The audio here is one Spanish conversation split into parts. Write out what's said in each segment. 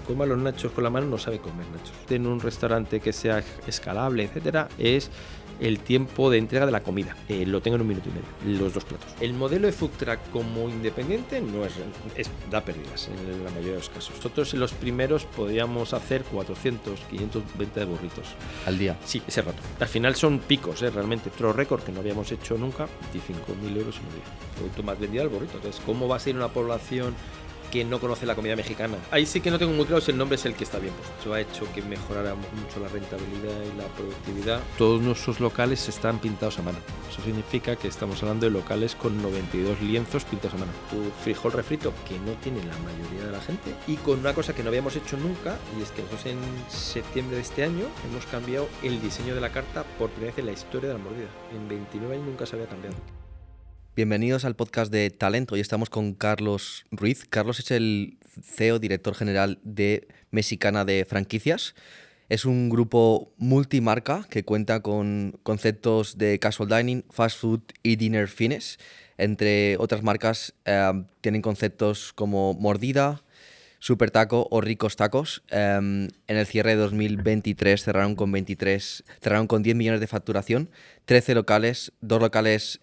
coma los nachos con la mano no sabe comer nachos. En un restaurante que sea escalable, etcétera, es el tiempo de entrega de la comida. Lo tengo en 1 minuto y medio, los 2 platos. El modelo de food truck como independiente no da pérdidas en la mayoría de los casos. Nosotros en los primeros podíamos hacer 400, 520 de burritos. ¿Al día? Sí, ese rato. Al final son picos, realmente. Otro récord que no habíamos hecho nunca, 25.000 euros en un día. El producto más vendido el burrito. Entonces, ¿cómo va a ser una población que no conoce la comida mexicana? Ahí sí que no tengo muy claro si el nombre es el que está bien puesto. Eso ha hecho que mejorara mucho la rentabilidad y la productividad. Todos nuestros locales están pintados a mano. Eso significa que estamos hablando de locales con 92 lienzos pintados a mano. Tu frijol refrito, que no tiene la mayoría de la gente, y con una cosa que no habíamos hecho nunca, y es que nosotros en septiembre de este año hemos cambiado el diseño de la carta por primera vez en la historia de la mordida. En 29 años nunca se había cambiado. Bienvenidos al podcast de Talento. Hoy estamos con Carlos Ruiz. Carlos es el CEO, director general de Mexicana de Franquicias. Es un grupo multimarca que cuenta con conceptos de casual dining, fast food y dinner fines. Entre otras marcas tienen conceptos como Mordida, Super Taco o Ricos Tacos. En el cierre de 2023 cerraron con 10 millones de facturación, 13 locales, 2 locales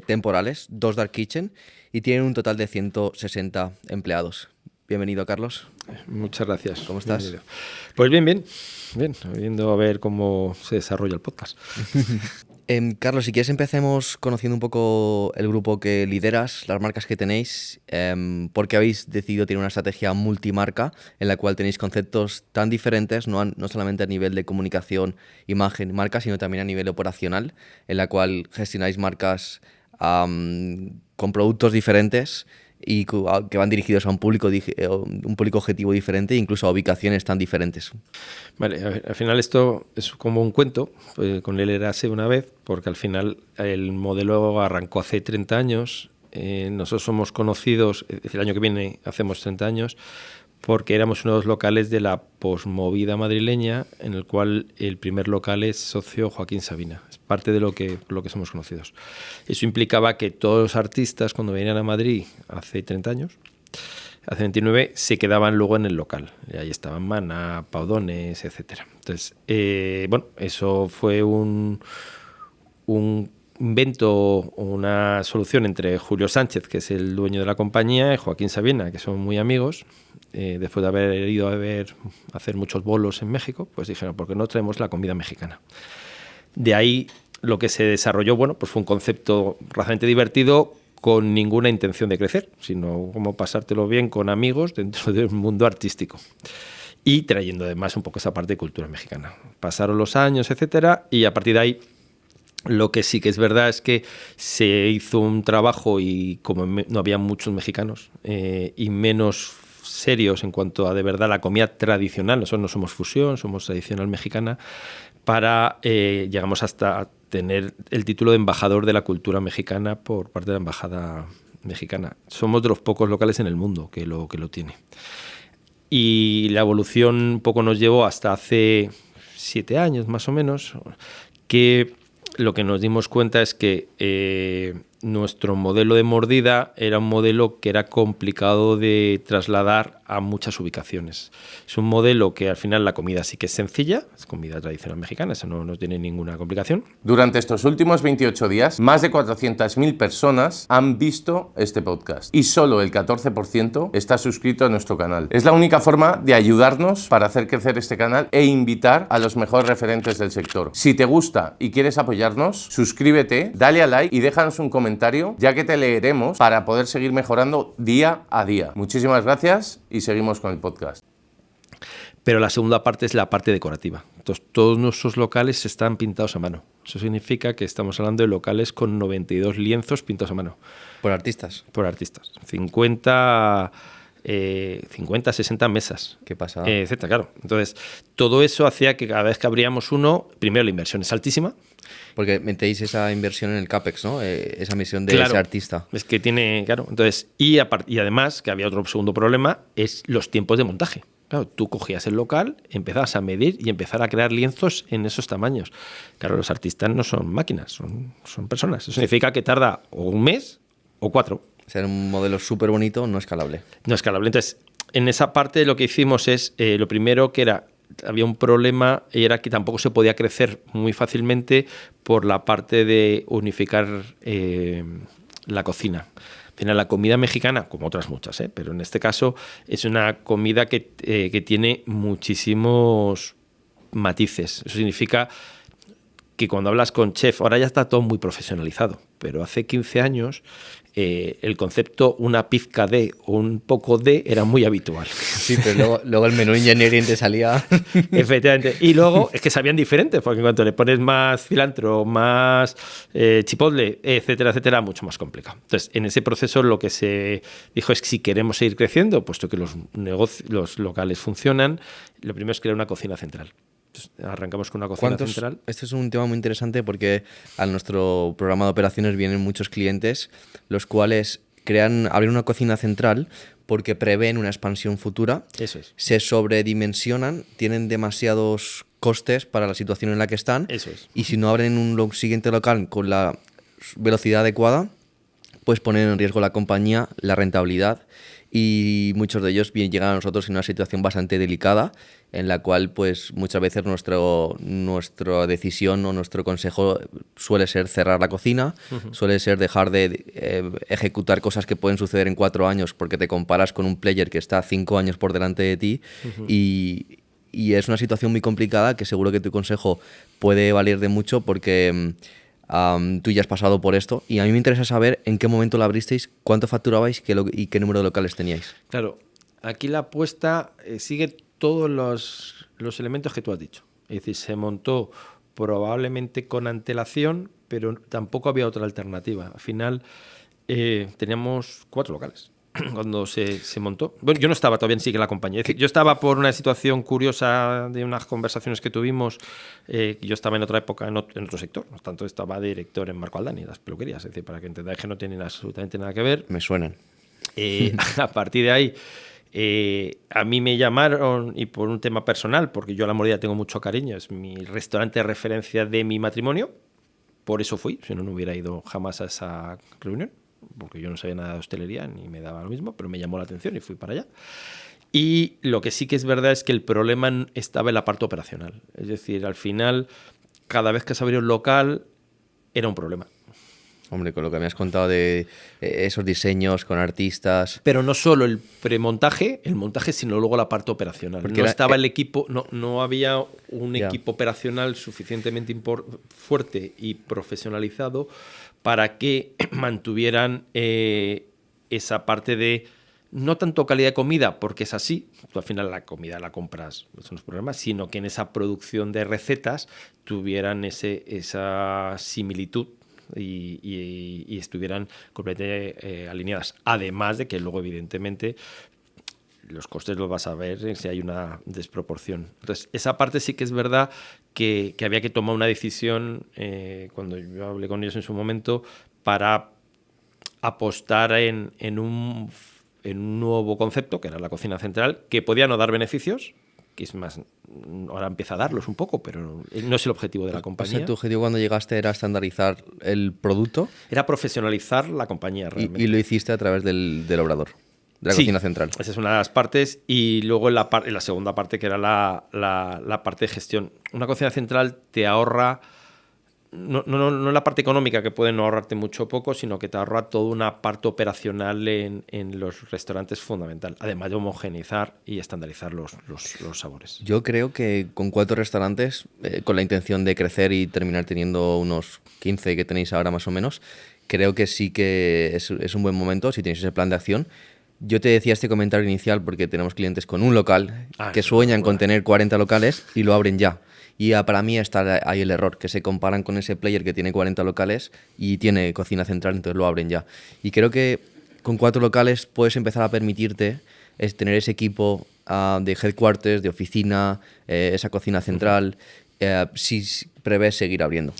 temporales, 2 dark kitchen y tienen un total de 160 empleados. Bienvenido, Carlos. Muchas gracias. ¿Cómo estás? Bienvenido. Pues bien, viendo a ver cómo se desarrolla el podcast. Carlos, si quieres empecemos conociendo un poco el grupo que lideras, las marcas que tenéis, por qué habéis decidido tener una estrategia multimarca en la cual tenéis conceptos tan diferentes, no solamente a nivel de comunicación, imagen, marca, sino también a nivel operacional, en la cual gestionáis marcas con productos diferentes y que van dirigidos a un público objetivo diferente e incluso a ubicaciones tan diferentes. Vale, a ver, al final esto es como un cuento, con él érase una vez, porque al final el modelo arrancó hace 30 años, nosotros somos conocidos, el año que viene hacemos 30 años, porque éramos uno de los locales de la posmovida madrileña, en el cual el primer local es socio Joaquín Sabina. Es parte de lo que somos conocidos. Eso implicaba que todos los artistas, cuando venían a Madrid hace 30 años, hace 29, se quedaban luego en el local. Y ahí estaban Maná, Paudones, etc. Entonces, eso fue un invento, una solución entre Julio Sánchez, que es el dueño de la compañía, y Joaquín Sabina, que son muy amigos. Después de haber ido a hacer muchos bolos en México, pues dijeron, ¿por qué no traemos la comida mexicana? De ahí lo que se desarrolló, pues fue un concepto razonablemente divertido, con ninguna intención de crecer, sino como pasártelo bien con amigos dentro del mundo artístico. Y trayendo además un poco esa parte de cultura mexicana. Pasaron los años, etcétera, y a partir de ahí lo que sí que es verdad es que se hizo un trabajo y como no había muchos mexicanos y menos serios en cuanto a de verdad la comida tradicional, nosotros no somos fusión, somos tradicional mexicana, llegamos hasta tener el título de embajador de la cultura mexicana por parte de la embajada mexicana. Somos de los pocos locales en el mundo que lo tiene. Y la evolución un poco nos llevó hasta hace 7 años más o menos, que lo que nos dimos cuenta es que nuestro modelo de mordida era un modelo que era complicado de trasladar a muchas ubicaciones. Es un modelo que al final la comida sí que es sencilla, es comida tradicional mexicana, eso no tiene ninguna complicación. Durante estos últimos 28 días, más de 400.000 personas han visto este podcast y solo el 14% está suscrito a nuestro canal. Es la única forma de ayudarnos para hacer crecer este canal e invitar a los mejores referentes del sector. Si te gusta y quieres apoyarnos, suscríbete, dale a like y déjanos un comentario, ya que te leeremos para poder seguir mejorando día a día. Muchísimas gracias y seguimos con el podcast. Pero la segunda parte es la parte decorativa. Entonces, todos nuestros locales están pintados a mano. Eso significa que estamos hablando de locales con 92 lienzos pintados a mano. ¿Por artistas? Por artistas. 50, 60 mesas. ¿Qué pasa? Etcétera, claro. Entonces, todo eso hacía que cada vez que abríamos uno, primero la inversión es altísima. Porque metéis esa inversión en el CAPEX, ¿no? Esa misión de ese artista. Es que tiene, claro. Entonces, y además, que había otro segundo problema, es los tiempos de montaje. Claro, tú cogías el local, empezabas a medir y empezar a crear lienzos en esos tamaños. Claro, los artistas no son máquinas, son personas. Eso significa que tarda o un mes o 4. O sea, un modelo súper bonito, no escalable. No escalable. Entonces, en esa parte lo que hicimos es, lo primero que era, había un problema y era que tampoco se podía crecer muy fácilmente por la parte de unificar la cocina. Al final, la comida mexicana, como otras muchas, pero en este caso es una comida que tiene muchísimos matices. Eso significa que cuando hablas con chef, ahora ya está todo muy profesionalizado, pero hace 15 años el concepto una pizca de o un poco de era muy habitual. Sí, pero luego el menú engineering te salía... Efectivamente. Y luego es que sabían diferentes, porque en cuanto le pones más cilantro, más chipotle, etcétera, etcétera, mucho más complicado. Entonces, en ese proceso lo que se dijo es que si queremos seguir creciendo, puesto que los locales funcionan, lo primero es crear una cocina central. Entonces, arrancamos con una cocina central. Este es un tema muy interesante porque a nuestro programa de operaciones vienen muchos clientes, los cuales abren una cocina central porque prevén una expansión futura. Eso es. Se sobredimensionan, tienen demasiados costes para la situación en la que están. Eso es. Y si no abren un siguiente local con la velocidad adecuada, pues ponen en riesgo la compañía, la rentabilidad, y muchos de ellos llegan a nosotros en una situación bastante delicada en la cual pues muchas veces nuestra decisión o nuestro consejo suele ser cerrar la cocina, suele ser dejar de ejecutar cosas que pueden suceder en 4 años porque te comparas con un player que está 5 años por delante de ti y es una situación muy complicada que seguro que tu consejo puede valer de mucho porque... tú ya has pasado por esto y a mí me interesa saber en qué momento la abristeis, cuánto facturabais y qué número de locales teníais. Claro, aquí la apuesta sigue todos los elementos que tú has dicho. Es decir, se montó probablemente con antelación, pero tampoco había otra alternativa. Al final teníamos 4 locales cuando se montó. Bueno, yo no estaba todavía en la compañía. Es decir, yo estaba por una situación curiosa de unas conversaciones que tuvimos. Yo estaba en otra época en otro sector. Por tanto, estaba de director en Marco Aldani, las peluquerías. Es decir, para que entendáis que no tienen absolutamente nada que ver. Me suenan. A partir de ahí, a mí me llamaron y por un tema personal, porque yo a La Mordida tengo mucho cariño, es mi restaurante de referencia de mi matrimonio. Por eso fui, si no, no hubiera ido jamás a esa reunión, porque yo no sabía nada de hostelería ni me daba lo mismo, pero me llamó la atención y fui para allá. Y lo que sí que es verdad es que el problema estaba en la parte operacional. Es decir, al final, cada vez que se abría un local, era un problema. Hombre, con lo que me has contado de esos diseños con artistas... Pero no solo el premontaje, el montaje, sino luego la parte operacional. Porque no estaba el equipo, no había un equipo operacional suficientemente fuerte y profesionalizado para que mantuvieran esa parte de no tanto calidad de comida, porque es así, tú al final la comida la compras, no son los problemas, sino que en esa producción de recetas tuvieran esa similitud y estuvieran completamente alineadas. Además de que luego, evidentemente, los costes los vas a ver si hay una desproporción. Entonces, esa parte sí que es verdad que había que tomar una decisión cuando yo hablé con ellos en su momento para apostar en un nuevo concepto, que era la cocina central, que podía no dar beneficios, que es más, ahora empieza a darlos un poco, pero no es el objetivo de la compañía. O sea, ¿tu objetivo cuando llegaste era estandarizar el producto? Era profesionalizar la compañía realmente. Y lo hiciste a través del obrador, de la cocina central. Esa es una de las partes. Y luego en la segunda parte, que era la parte de gestión. Una cocina central te ahorra, no la parte económica, que pueden ahorrarte mucho o poco, sino que te ahorra toda una parte operacional en los restaurantes fundamental, además de homogeneizar y estandarizar los sabores. Yo creo que con 4 restaurantes, con la intención de crecer y terminar teniendo unos 15 que tenéis ahora más o menos, creo que sí que es un buen momento si tenéis ese plan de acción. Yo te decía este comentario inicial porque tenemos clientes con un local que sueñan con tener 40 locales y lo abren ya. Y para mí está ahí el error, que se comparan con ese player que tiene 40 locales y tiene cocina central, entonces lo abren ya. Y creo que con 4 locales puedes empezar a permitirte tener ese equipo de headquarters, de oficina, esa cocina central, si prevés seguir abriendo.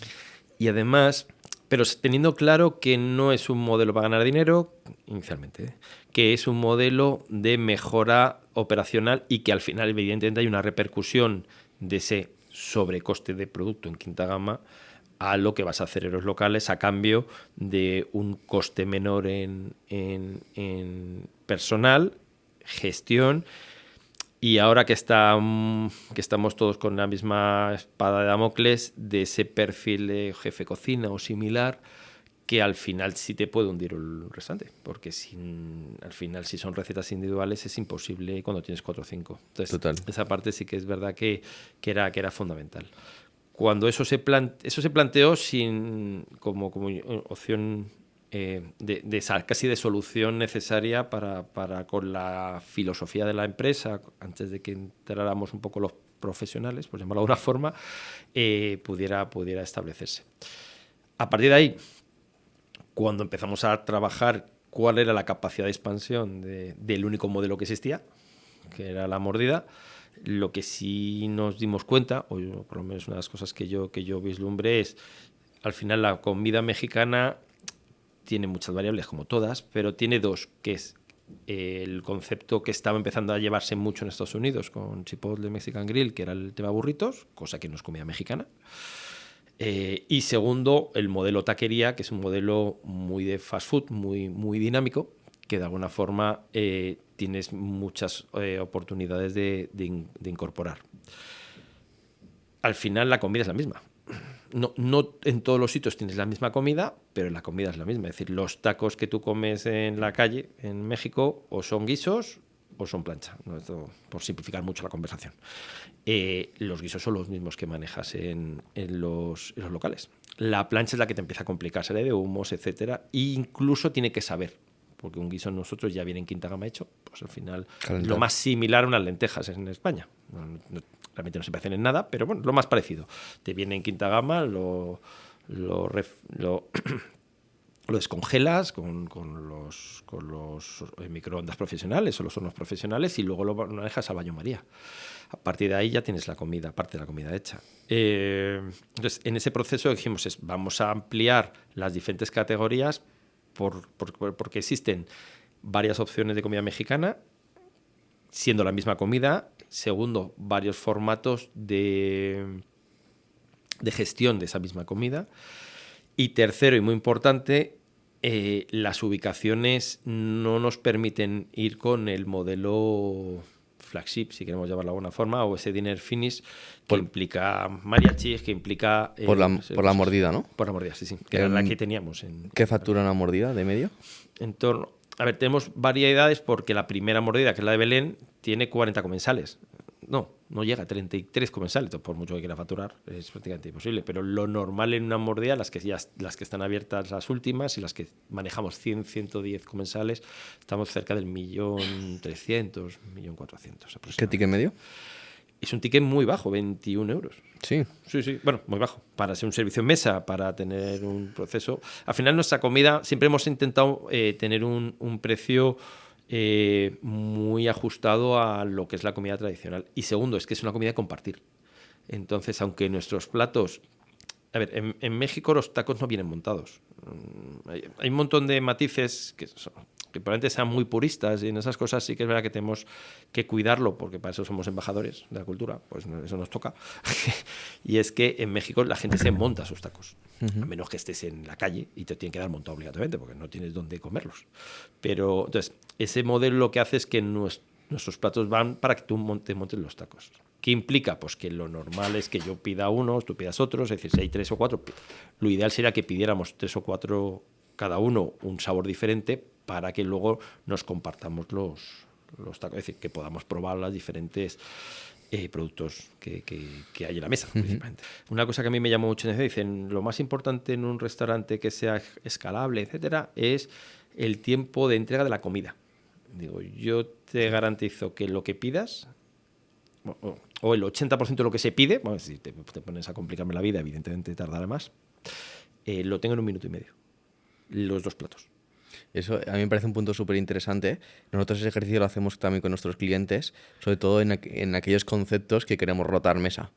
Y además, pero teniendo claro que no es un modelo para ganar dinero, inicialmente, que es un modelo de mejora operacional y que al final, evidentemente, hay una repercusión de ese sobrecoste de producto en quinta gama a lo que vas a hacer en los locales a cambio de un coste menor en personal, gestión. Y ahora que estamos todos con la misma espada de Damocles, de ese perfil de jefe cocina o similar, que al final sí te puede hundir el restante, porque al final si son recetas individuales es imposible cuando tienes 4 o 5. Entonces, Total. esa parte sí que es verdad que era fundamental. Cuando eso se planteó como opción casi de solución necesaria para con la filosofía de la empresa, antes de que entráramos un poco los profesionales, por llamarlo de alguna forma, pudiera establecerse. A partir de ahí, cuando empezamos a trabajar cuál era la capacidad de expansión del único modelo que existía, que era la mordida, lo que sí nos dimos cuenta, o por lo menos una de las cosas que yo vislumbré, es al final la comida mexicana tiene muchas variables, como todas, pero tiene dos, que es el concepto que estaba empezando a llevarse mucho en Estados Unidos con Chipotle Mexican Grill, que era el tema burritos, cosa que no es comida mexicana. Y segundo, el modelo taquería, que es un modelo muy de fast food, muy dinámico, que de alguna forma tienes muchas oportunidades de incorporar. Al final la comida es la misma. No en todos los sitios tienes la misma comida, pero la comida es la misma. Es decir, los tacos que tú comes en la calle en México o son guisos o son plancha, ¿no? Esto, por simplificar mucho la conversación. Los guisos son los mismos que manejas en los locales. La plancha es la que te empieza a complicar, sale de humos, etcétera, e incluso tiene que saber, porque un guiso nosotros ya viene en quinta gama hecho, pues al final Calentar. lo más similar a unas lentejas en España. Realmente no se parecen en nada, pero bueno, lo más parecido. Te viene en quinta gama, lo descongelas con los microondas profesionales o los hornos profesionales y luego lo manejas al baño María. A partir de ahí ya tienes la comida, parte de la comida hecha. Entonces, en ese proceso dijimos, vamos a ampliar las diferentes categorías porque existen varias opciones de comida mexicana, siendo la misma comida. Segundo, varios formatos de gestión de esa misma comida. Y tercero, y muy importante, las ubicaciones no nos permiten ir con el modelo flagship, si queremos llamarlo de alguna forma, o ese dinner finish que implica mariachis, que implica... por la mordida, ¿no? Por la mordida, sí, que era la que teníamos. ¿Qué factura una mordida de medio? Tenemos variedades porque la primera mordida, que es la de Belén, tiene 40 comensales. No llega a 33 comensales, por mucho que quiera facturar, es prácticamente imposible. Pero lo normal en una mordida, las que están abiertas las últimas y las que manejamos 100, 110 comensales, estamos cerca del 1.300.000, 1.400.000 aproximadamente. ¿Qué ticket medio? Es un ticket muy bajo, 21 euros. Sí. Sí, bueno, muy bajo. Para ser un servicio en mesa, para tener un proceso... Al final nuestra comida, siempre hemos intentado tener un precio muy ajustado a lo que es la comida tradicional. Y segundo, es que es una comida de compartir. Entonces, aunque nuestros platos... A ver, en México los tacos no vienen montados. Hay un montón de matices que probablemente sean muy puristas y en esas cosas sí que es verdad que tenemos que cuidarlo porque para eso somos embajadores de la cultura, pues eso nos toca. Y es que en México la gente se monta sus tacos, a menos que estés en la calle y te tienen que dar montado obligatoriamente porque no tienes dónde comerlos. Pero entonces, ese modelo lo que hace es que nuestros platos van para que tú montes los tacos. ¿Qué implica? Pues que lo normal es que yo pida uno, tú pidas otro, es decir, si hay 3 o 4, lo ideal sería que pidiéramos 3 o 4 cada uno un sabor diferente para que luego nos compartamos los tacos, es decir, que podamos probar los diferentes productos que hay en la mesa, principalmente. Una cosa que a mí me llamó mucho la atención, dicen, lo más importante en un restaurante que sea escalable, etcétera, es el tiempo de entrega de la comida. Digo, yo te garantizo que lo que pidas, o el 80% de lo que se pide, bueno, si te pones a complicarme la vida, evidentemente tardará más, lo tengo en 1 minuto y medio, los 2 platos. Eso a mí me parece un punto súper interesante. Nosotros ese ejercicio lo hacemos también con nuestros clientes, sobre todo en aquellos conceptos que queremos rotar mesa.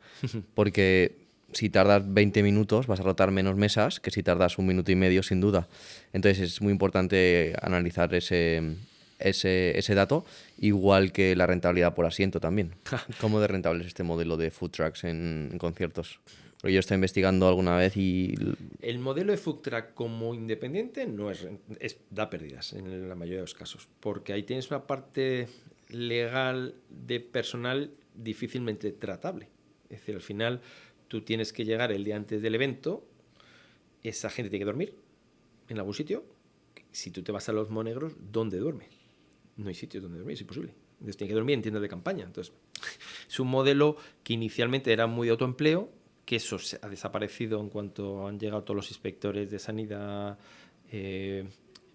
Porque si tardas 20 minutos vas a rotar menos mesas que si tardas 1 minuto y medio, sin duda. Entonces es muy importante analizar ese dato, igual que la rentabilidad por asiento también. ¿Cómo de rentable es este modelo de food trucks en conciertos? Porque yo estoy investigando alguna vez y... El modelo de food truck como independiente no da pérdidas en la mayoría de los casos, porque ahí tienes una parte, legal de personal difícilmente tratable. Es decir, al final tú tienes que llegar el día antes del evento, esa gente tiene que dormir en algún sitio. Si tú te vas a los Monegros, ¿dónde duerme? No hay sitio donde dormir, es imposible. Entonces tiene que dormir en tiendas de campaña. Entonces, es un modelo que inicialmente era muy de autoempleo, que eso se ha desaparecido en cuanto han llegado todos los inspectores de sanidad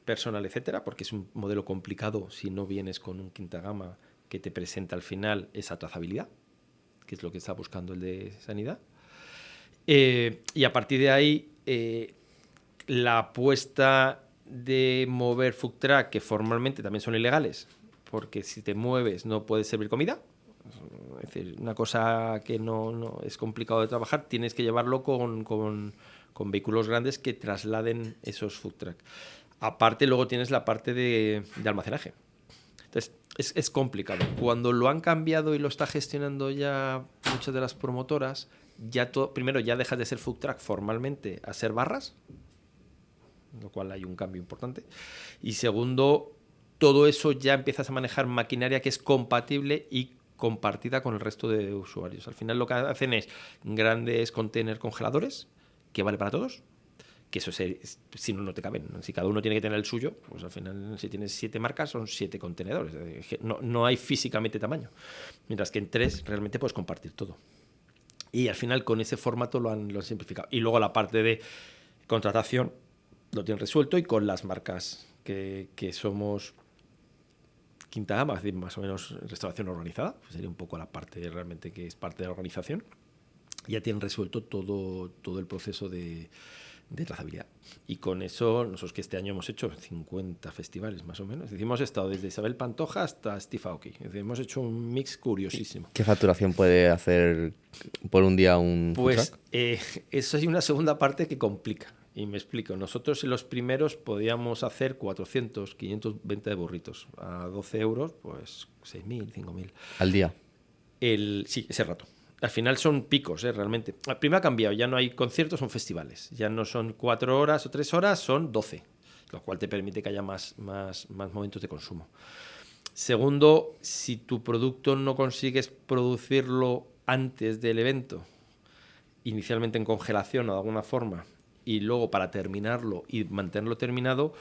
personal, etcétera, porque es un modelo complicado si no vienes con un quinta gama que te presenta al final esa trazabilidad, que es lo que está buscando el de sanidad. Y a partir de ahí, la apuesta de mover food truck, que formalmente también son ilegales, porque si te mueves no puedes servir comida. Es decir, una cosa que no es complicado de trabajar, tienes que llevarlo con vehículos grandes que trasladen esos food truck. Aparte, luego tienes la parte de almacenaje. Entonces, es complicado. Cuando lo han cambiado y lo está gestionando ya muchas de las promotoras, primero ya dejas de ser food truck formalmente a ser barras, lo cual hay un cambio importante. Y segundo, todo eso ya empiezas a manejar maquinaria que es compatible y compartida con el resto de usuarios. Al final lo que hacen es grandes container congeladores, que vale para todos, que eso si no te caben. Si cada uno tiene que tener el suyo, pues al final si tienes 7 marcas son 7 contenedores. No hay físicamente tamaño. Mientras que en 3 realmente puedes compartir todo. Y al final con ese formato lo han simplificado. Y luego la parte de contratación lo tienen resuelto, y con las marcas que somos quinta gama, es decir, más o menos restauración organizada, pues sería un poco la parte realmente que es parte de la organización, ya tienen resuelto todo el proceso de trazabilidad. Y con eso, nosotros que este año hemos hecho 50 festivales más o menos, es decir, hemos estado desde Isabel Pantoja hasta Steve Aoki, es decir, hemos hecho un mix curiosísimo. ¿Qué facturación puede hacer por un día un Pues food truck? eso hay una segunda parte que complica. Y me explico. Nosotros en los primeros podíamos hacer 400, 520 de burritos. A 12 euros, pues 6.000, 5.000. ¿Al día? Sí, ese rato. Al final son picos, realmente. Primero ha cambiado. Ya no hay conciertos, son festivales. Ya no son 4 horas o 3 horas, son 12. Lo cual te permite que haya más momentos de consumo. Segundo, si tu producto no consigues producirlo antes del evento, inicialmente en congelación o de alguna forma, y luego para terminarlo y mantenerlo terminado,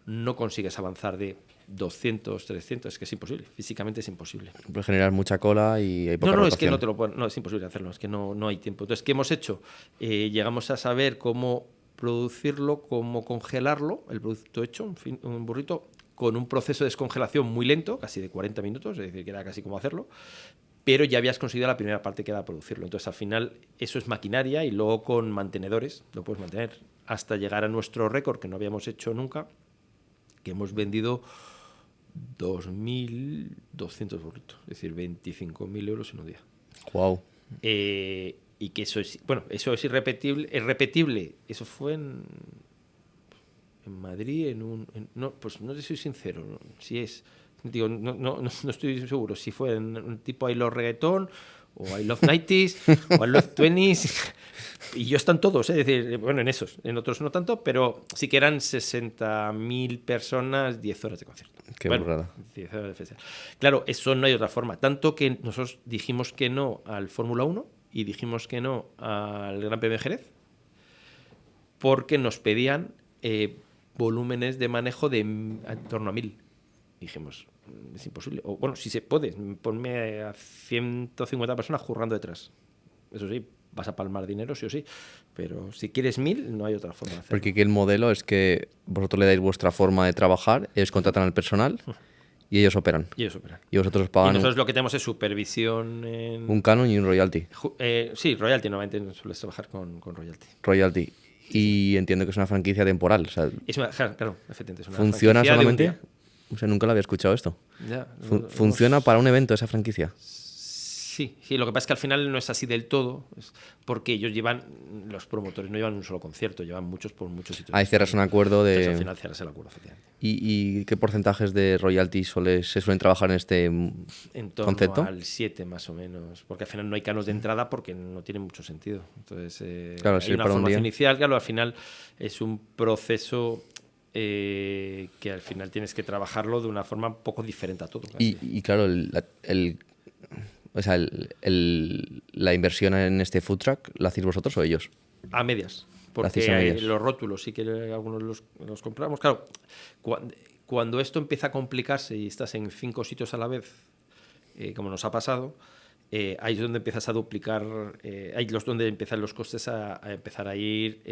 no consigues avanzar de 200, 300, es que es imposible, físicamente es imposible. Puede generar mucha cola y hay poca No, rotación. es que no te lo pueden, no, es imposible hacerlo, es que no hay tiempo. Entonces, ¿qué hemos hecho? Llegamos a saber cómo producirlo, cómo congelarlo, el producto hecho, un burrito, con un proceso de descongelación muy lento, casi de 40 minutos, es decir, que era casi como hacerlo, pero ya habías conseguido la primera parte que era producirlo. Entonces, al final, eso es maquinaria, y luego con mantenedores lo puedes mantener hasta llegar a nuestro récord, que no habíamos hecho nunca, que hemos vendido 2.200 burritos, es decir, 25.000 euros en un día. Wow. Y que eso es irrepetible, es repetible. Eso fue en Madrid, pues no te soy sincero, ¿no? Si es... Digo, no estoy seguro si fue en un tipo I Love Reggaeton o I Love 90s o I Love 20s, y yo están todos, es decir, bueno, en esos, en otros no tanto, pero sí que eran 60.000 personas, 10 horas de concierto. Qué burrada. 10 horas de festival. Claro, eso no hay otra forma, tanto que nosotros dijimos que no al Fórmula 1 y dijimos que no al Gran Premio de Jerez, porque nos pedían volúmenes de manejo de en torno a 1.000. Dijimos, es imposible. O bueno, si se puede, ponme a 150 personas currando detrás. Eso sí, vas a palmar dinero, sí o sí. Pero si quieres 1.000, no hay otra forma de hacerlo. Porque aquí el modelo es que vosotros le dais vuestra forma de trabajar, ellos contratan al personal y ellos operan. Y vosotros os pagan. Y nosotros lo que tenemos es supervisión en... Un canon y un royalty. Sí, royalty, normalmente sueles trabajar con royalty. Royalty. Y entiendo que es una franquicia temporal. O sea, claro, efectivamente. Es una ¿funciona franquicia solamente? de un día. O sea, nunca lo había escuchado esto. Ya, ¿Funciona para un evento esa franquicia? Sí, lo que pasa es que al final no es así del todo, porque ellos los promotores no llevan un solo concierto, llevan muchos por muchos sitios. Ahí cierras un acuerdo de... Entonces, al final cierras el acuerdo, efectivamente. ¿Y qué porcentajes de royalty se suelen trabajar en este en torno concepto? Al 7 más o menos, porque al final no hay canos de entrada porque no tiene mucho sentido. Entonces, claro, hay una formación inicial, claro, al final es un proceso que al final tienes que trabajarlo de una forma un poco diferente a todo. Casi. Y claro, la inversión en este food truck, ¿la hacéis vosotros o ellos? A medias. Hacéis Porque a medias. los rótulos sí que algunos los compramos. Claro, cuando esto empieza a complicarse y estás en 5 sitios a la vez, como nos ha pasado, ahí es donde empiezas a duplicar, ahí es donde empiezan los costes a empezar a ir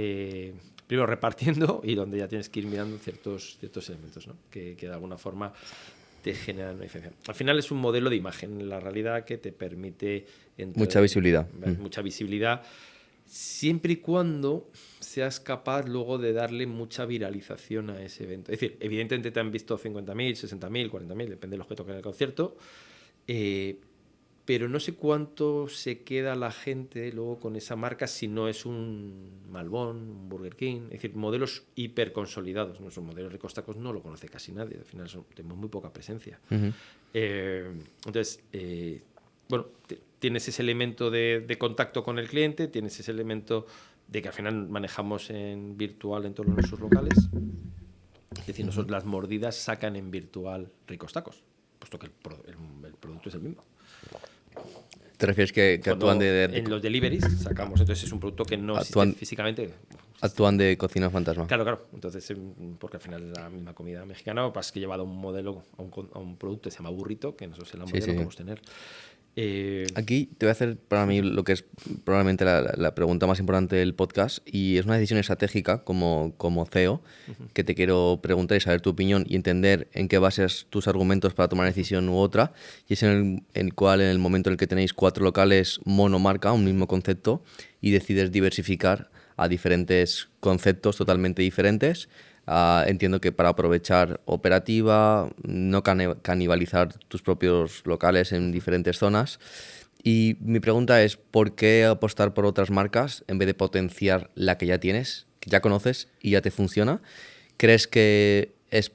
primero repartiendo y donde ya tienes que ir mirando ciertos elementos, ¿no? que de alguna forma te generan una diferencia. Al final es un modelo de imagen, la realidad, que te permite... Mucha visibilidad. Mucha visibilidad, siempre y cuando seas capaz luego de darle mucha viralización a ese evento. Es decir, evidentemente te han visto 50.000, 60.000, 40.000, depende de los que toquen en el concierto, pero no sé cuánto se queda la gente luego con esa marca si no es un Malbón, un Burger King. Es decir, modelos hiper consolidados. Nuestros modelos Ricos Tacos no lo conoce casi nadie. Al final tenemos muy poca presencia. Uh-huh. Entonces, bueno, tienes ese elemento de contacto con el cliente, tienes ese elemento de que al final manejamos en virtual en todos nuestros locales. Es decir, nosotros las mordidas sacan en virtual Ricos Tacos, puesto que el producto es el mismo. ¿Te refieres que actúan en los deliveries sacamos, entonces es un producto que no existe físicamente. Actúan de cocina fantasma. Claro. Entonces, porque al final es la misma comida mexicana, lo que pasa es que he llevado un modelo a un producto que se llama burrito, que nosotros en la modelo podemos tener. Aquí te voy a hacer para mí lo que es probablemente la pregunta más importante del podcast, y es una decisión estratégica como CEO que te quiero preguntar y saber tu opinión y entender en qué bases tus argumentos para tomar una decisión u otra, y es en el cual en el momento en el que tenéis 4 locales monomarca, un mismo concepto, y decides diversificar a diferentes conceptos totalmente diferentes. Entiendo que para aprovechar operativa, no canibalizar tus propios locales en diferentes zonas. Y mi pregunta es, ¿por qué apostar por otras marcas en vez de potenciar la que ya tienes, que ya conoces y ya te funciona? ¿Crees que es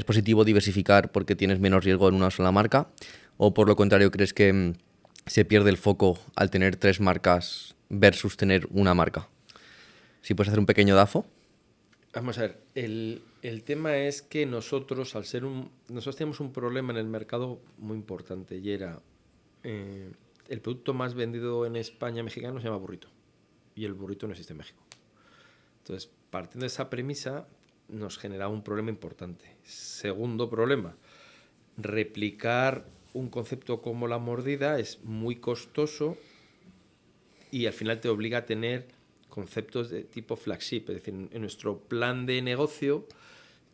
positivo diversificar porque tienes menos riesgo en una sola marca? ¿O por lo contrario crees que se pierde el foco al tener 3 marcas versus tener una marca? Si puedes hacer un pequeño DAFO. Vamos a ver, el tema es que nosotros tenemos un problema en el mercado muy importante, y era el producto más vendido en España mexicano se llama burrito, y el burrito no existe en México. Entonces, partiendo de esa premisa, nos generaba un problema importante. Segundo problema, replicar un concepto como la mordida es muy costoso y al final te obliga a tener conceptos de tipo flagship. Es decir, en nuestro plan de negocio,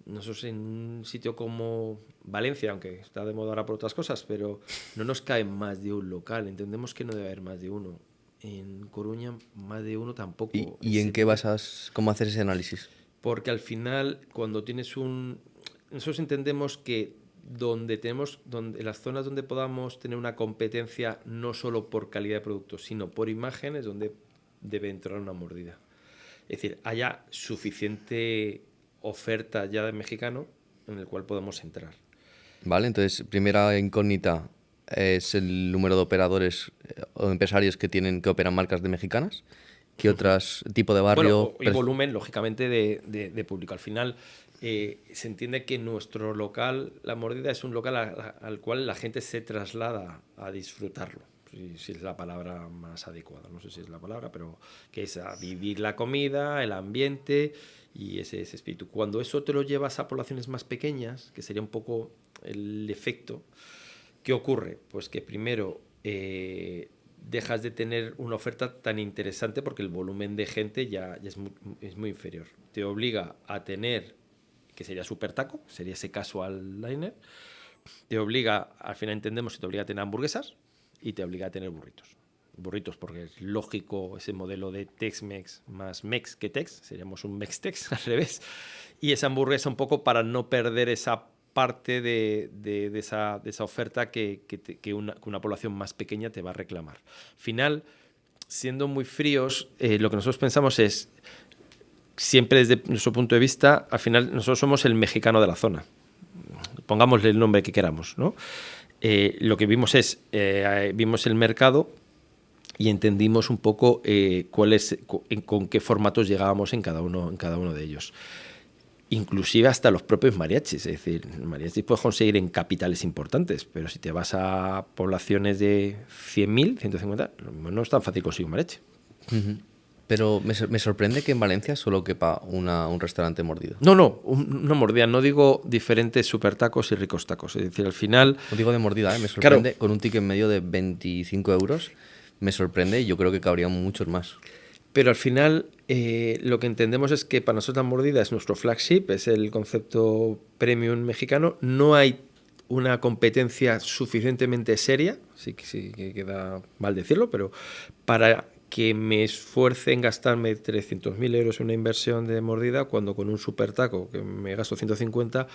nosotros en un sitio como Valencia, aunque está de moda ahora por otras cosas, pero no nos cae más de un local. Entendemos que no debe haber más de uno. En Coruña, más de uno tampoco. ¿Y en qué basas, cómo hacer ese análisis? Porque al final, cuando tienes nosotros entendemos que las zonas donde podamos tener una competencia no solo por calidad de producto, sino por imagen, es donde debe entrar una mordida. Es decir, haya suficiente oferta ya de mexicano en el cual podemos entrar. Vale, entonces, primera incógnita es el número de operadores o empresarios que operan marcas de mexicanas. ¿Qué otros tipo de barrio? Bueno, y volumen, lógicamente, de público. Al final, se entiende que nuestro local, La Mordida, es un local al cual la gente se traslada a disfrutarlo. Si es la palabra más adecuada, no sé si es la palabra, pero que es a vivir la comida, el ambiente y ese espíritu. Cuando eso te lo llevas a poblaciones más pequeñas, que sería un poco el efecto, ¿qué ocurre? Pues que primero dejas de tener una oferta tan interesante porque el volumen de gente ya es muy inferior. Te obliga a tener, que sería super taco, sería ese casual diner, te obliga, al final entendemos que te obliga a tener hamburguesas, y te obliga a tener burritos. Burritos porque es lógico ese modelo de Tex-Mex más Mex que Tex, seríamos un Mex-Tex al revés. Y esa hamburguesa un poco para no perder esa parte de esa oferta que una población más pequeña te va a reclamar. Al final, siendo muy fríos, lo que nosotros pensamos es, siempre desde nuestro punto de vista, al final nosotros somos el mexicano de la zona. Pongámosle el nombre que queramos, ¿no? Lo que vimos vimos el mercado y entendimos un poco con qué formatos llegábamos en cada uno de ellos. inclusive hasta los propios mariachis. Es decir, mariachis puedes conseguir en capitales importantes, pero si te vas a poblaciones de 100.000, 150, no es tan fácil conseguir un mariachi. Pero me sorprende que en Valencia solo quepa un restaurante mordido. No, una mordida. No digo diferentes super tacos y ricos tacos. Es decir, al final... No digo de mordida, me sorprende. Claro. Con un ticket medio de 25 euros, me sorprende y yo creo que cabrían muchos más. Pero al final lo que entendemos es que para nosotros la mordida es nuestro flagship, es el concepto premium mexicano. No hay una competencia suficientemente seria, sí que queda mal decirlo, pero para que me esfuerce en gastarme 300.000 euros en una inversión de mordida, cuando con un super taco que me gasto 150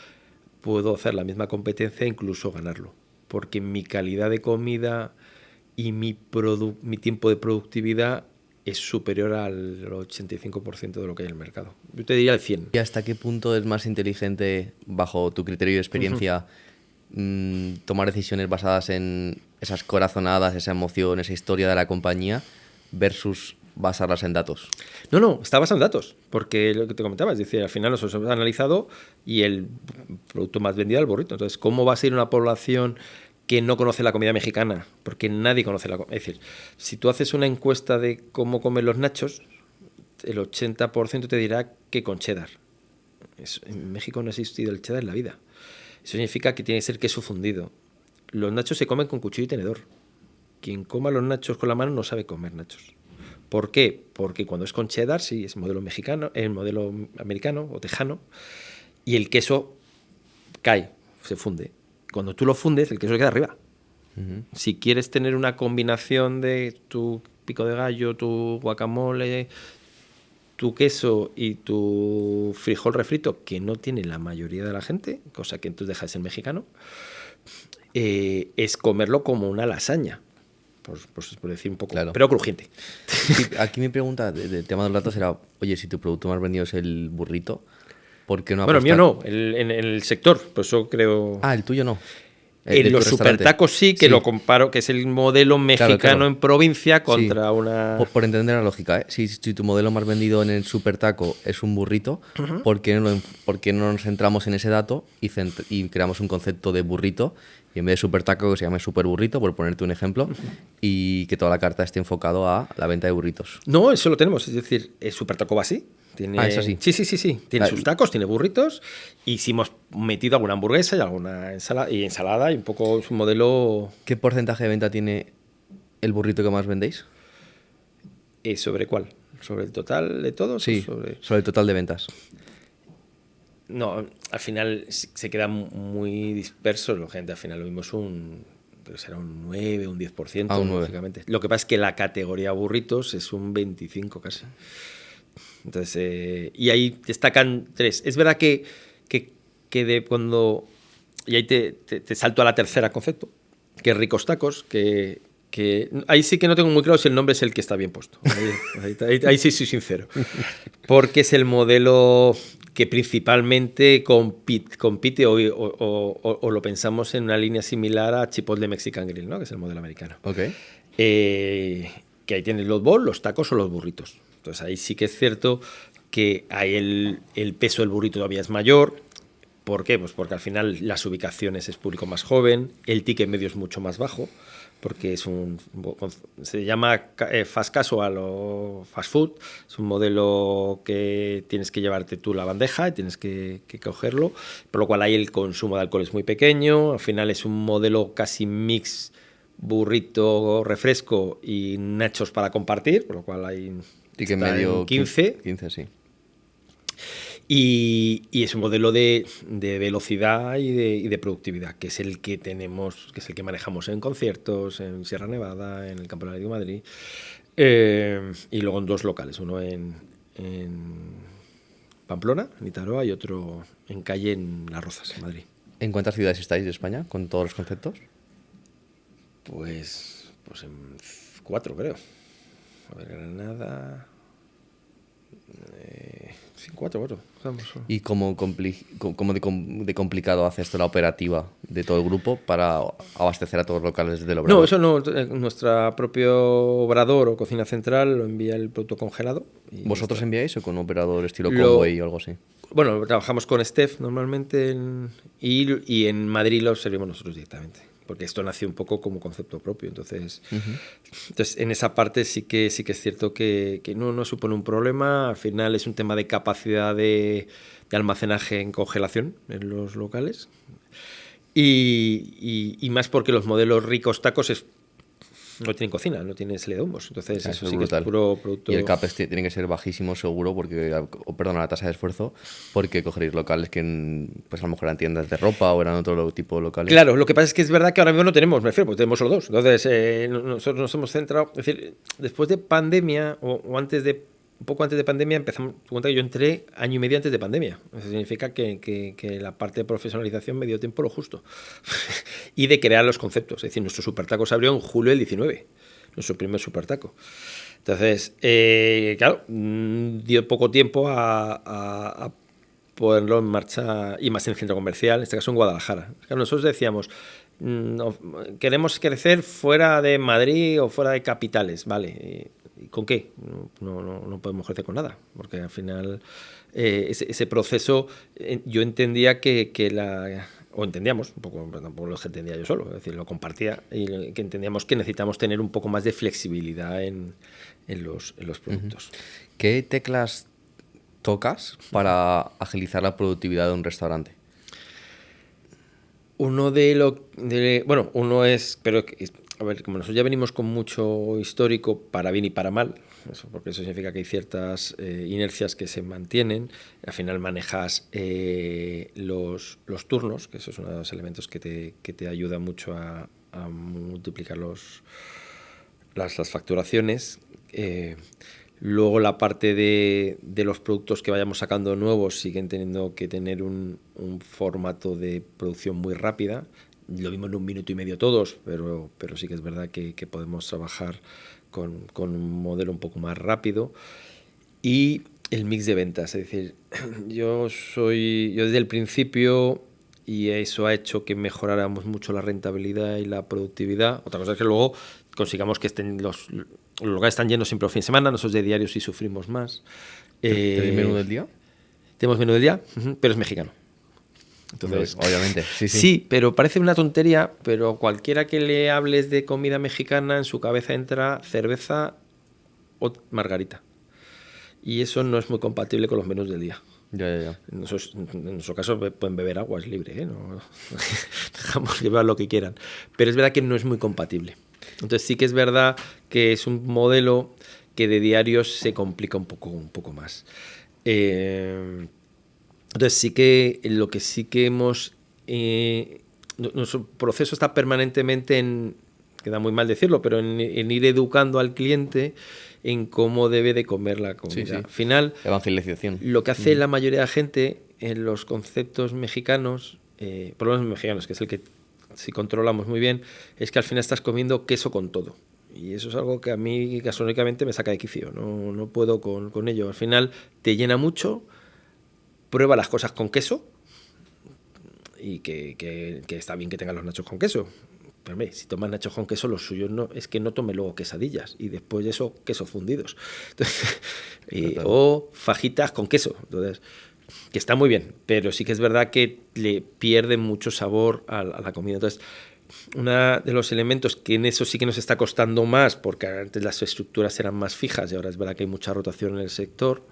puedo hacer la misma competencia e incluso ganarlo. Porque mi calidad de comida y mi tiempo de productividad es superior al 85% de lo que hay en el mercado. Yo te diría el 100%. ¿Y hasta qué punto es más inteligente, bajo tu criterio y experiencia, tomar decisiones basadas en esas corazonadas, esa emoción, esa historia de la compañía, versus basarlas en datos? No, está basado en datos, porque lo que te comentaba, es decir, al final nosotros hemos analizado y el producto más vendido es el burrito. Entonces, ¿cómo va a ser una población que no conoce la comida mexicana? Porque nadie conoce la comida. Es decir, si tú haces una encuesta de cómo comen los nachos, el 80% te dirá que con cheddar. En México no ha existido el cheddar en la vida. Eso significa que tiene que ser queso fundido. Los nachos se comen con cuchillo y tenedor. Quien coma los nachos con la mano no sabe comer nachos. ¿Por qué? Porque cuando es con cheddar, sí, es modelo mexicano, el modelo americano o tejano, y el queso cae, se funde. Cuando tú lo fundes, el queso queda arriba. Si quieres tener una combinación de tu pico de gallo, tu guacamole, tu queso y tu frijol refrito, que no tiene la mayoría de la gente, cosa que entonces deja de ser mexicano, es comerlo como una lasaña. Por decir un poco, claro. Pero crujiente. Aquí mi pregunta del tema de los datos era, oye, si tu producto más vendido es el burrito, ¿por qué no Bueno, apostar? el mío no, en el sector, pues yo creo... Ah, el tuyo no. En los supertacos sí, que lo comparo, que es el modelo mexicano claro. En provincia contra una... Por entender la lógica, ¿eh? Si tu modelo más vendido en el supertaco es un burrito, ¿por qué no nos centramos en ese dato y creamos un concepto de burrito? Y en vez de supertaco que se llame superburrito, por ponerte un ejemplo, y que toda la carta esté enfocado a la venta de burritos. No, eso lo tenemos, es decir, el supertaco va así. ¿Es así? Sí. Tiene sus tacos, tiene burritos, y si hemos metido alguna hamburguesa y alguna ensalada y un poco es un modelo... ¿Qué porcentaje de venta tiene el burrito que más vendéis? ¿Sobre cuál? ¿Sobre el total de todos? Sí, sobre el total de ventas. No, al final se queda muy disperso, la gente al final lo vimos pero será un 9, un 10%, un 9. lógicamente. Lo que pasa es que la categoría burritos es un 25 casi. Entonces, y ahí destacan 3. Es verdad que de cuando... Y ahí te salto a la tercera concepto, que es ricos tacos, que ahí sí que no tengo muy claro si el nombre es el que está bien puesto. Ahí sí soy sincero. Porque es el modelo que principalmente compite o lo pensamos en una línea similar a Chipotle Mexican Grill, ¿no? Que es el modelo americano. Okay. Que ahí tienes los bowls, los tacos o los burritos. Entonces ahí sí que es cierto que ahí el peso del burrito todavía es mayor. ¿Por qué? Pues porque al final las ubicaciones es público más joven, el ticket medio es mucho más bajo, porque se llama fast casual o fast food. Es un modelo que tienes que llevarte tú la bandeja y tienes que cogerlo, por lo cual ahí el consumo de alcohol es muy pequeño. Al final es un modelo casi mix burrito, refresco y nachos para compartir, por lo cual hay ticket medio 15, sí. Y es un modelo de velocidad y de productividad, que es el que tenemos, que es el que manejamos en conciertos, en Sierra Nevada, en el Campo de Madrid, y luego en 2 locales, uno en Pamplona, en Itaroa, y otro en Calle, en Las Rozas, en Madrid. ¿En cuántas ciudades estáis de España con todos los conceptos? Pues en 4, creo. A ver, Granada... Sí, 4. ¿Y cómo de complicado hace esto la operativa de todo el grupo para abastecer a todos los locales del obrador? No, eso no. Nuestro propio obrador o cocina central lo envía el producto congelado. ¿Vosotros enviáis o con un operador estilo Convoy o algo así? Bueno, trabajamos con Steph normalmente y en Madrid lo servimos nosotros directamente, porque esto nació un poco como concepto propio. Entonces, en esa parte sí que es cierto que no supone un problema. Al final es un tema de capacidad de almacenaje en congelación en los locales. Y más porque los modelos ricos tacos no tienen cocina, no tienen salida de humos. Entonces, eso sí brutal. Que es puro producto. Y el CAPEX tiene que ser bajísimo, seguro, la tasa de esfuerzo, porque cogeréis locales que pues a lo mejor eran tiendas de ropa o eran otro tipo de locales. Claro, lo que pasa es que es verdad que ahora mismo no tenemos, me refiero, pues tenemos solo dos. Entonces, nosotros nos hemos centrado. Es decir, después de pandemia o un poco antes de pandemia, empezamos. Tu cuenta que yo entré año y medio antes de pandemia. Eso significa que la parte de profesionalización me dio tiempo lo justo. Y de crear los conceptos. Es decir, nuestro supertaco se abrió en julio del 19. Nuestro primer supertaco. Entonces, claro, dio poco tiempo a ponerlo en marcha, y más en el centro comercial, en este caso en Guadalajara. Claro, nosotros decíamos, queremos crecer fuera de Madrid o fuera de capitales, ¿vale? ¿Y con qué? No podemos crecer con nada, porque al final ese proceso yo entendía o entendíamos, un poco, tampoco lo entendía yo solo, es decir, lo compartía, y que entendíamos que necesitamos tener un poco más de flexibilidad en los productos. ¿Qué teclas tocas para agilizar la productividad de un restaurante? Uno es, pero a ver, como nosotros ya venimos con mucho histórico para bien y para mal, porque eso significa que hay ciertas inercias que se mantienen. Al final manejas los turnos, que eso es uno de los elementos que te ayuda mucho a multiplicar las facturaciones. Luego la parte de los productos que vayamos sacando nuevos siguen teniendo que tener un formato de producción muy rápida. Lo mismo en 1 minuto y medio todos, pero sí que es verdad que podemos trabajar con un modelo un poco más rápido. Y el mix de ventas, es decir, yo desde el principio, y eso ha hecho que mejoráramos mucho la rentabilidad y la productividad. Otra cosa es que luego consigamos que estén los locales están llenos siempre los fines de semana. Nosotros de diario sí sufrimos más. ¿Tenéis menú del día? Tenemos menú del día, pero es mexicano. Entonces, obviamente, sí. Sí, pero parece una tontería, pero cualquiera que le hables de comida mexicana, en su cabeza entra cerveza o margarita. Y eso no es muy compatible con los menús del día. Ya. En nuestro caso pueden beber agua, es libre, ¿eh? No, dejamos llevar lo que quieran. Pero es verdad que no es muy compatible. Entonces sí que es verdad que es un modelo que de diario se complica un poco más. Entonces sí que lo que sí que hemos... nuestro proceso está permanentemente queda muy mal decirlo, pero en ir educando al cliente en cómo debe de comer la comida. Sí. Al final, evangelización. Lo que hace la mayoría de la gente en los conceptos mexicanos, por lo menos mexicanos, que es el que si controlamos muy bien, es que al final estás comiendo queso con todo. Y eso es algo que a mí gastronómicamente me saca de quicio. No puedo con ello. Al final te llena mucho, prueba las cosas con queso, y que está bien que tengan los nachos con queso. Pero si tomas nachos con queso, lo suyo es que no tome luego quesadillas y después de eso quesos fundidos. Entonces, o fajitas con queso. Entonces, que está muy bien, pero sí que es verdad que le pierde mucho sabor a la comida. Entonces, uno de los elementos que en eso sí que nos está costando más, porque antes las estructuras eran más fijas y ahora es verdad que hay mucha rotación en el sector,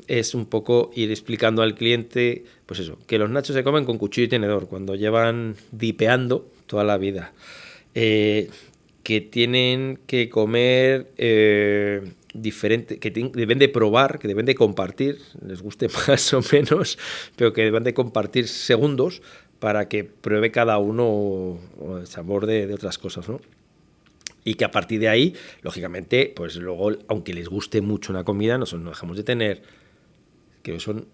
es un poco ir explicando al cliente, pues eso, que los nachos se comen con cuchillo y tenedor, cuando llevan dipeando toda la vida. Que tienen que comer diferente, que deben de probar, que deben de compartir, les guste más o menos, pero que deben de compartir segundos para que pruebe cada uno el sabor de otras cosas, ¿no? Y que a partir de ahí, lógicamente, pues luego, aunque les guste mucho una comida, no dejamos de tener, creo que son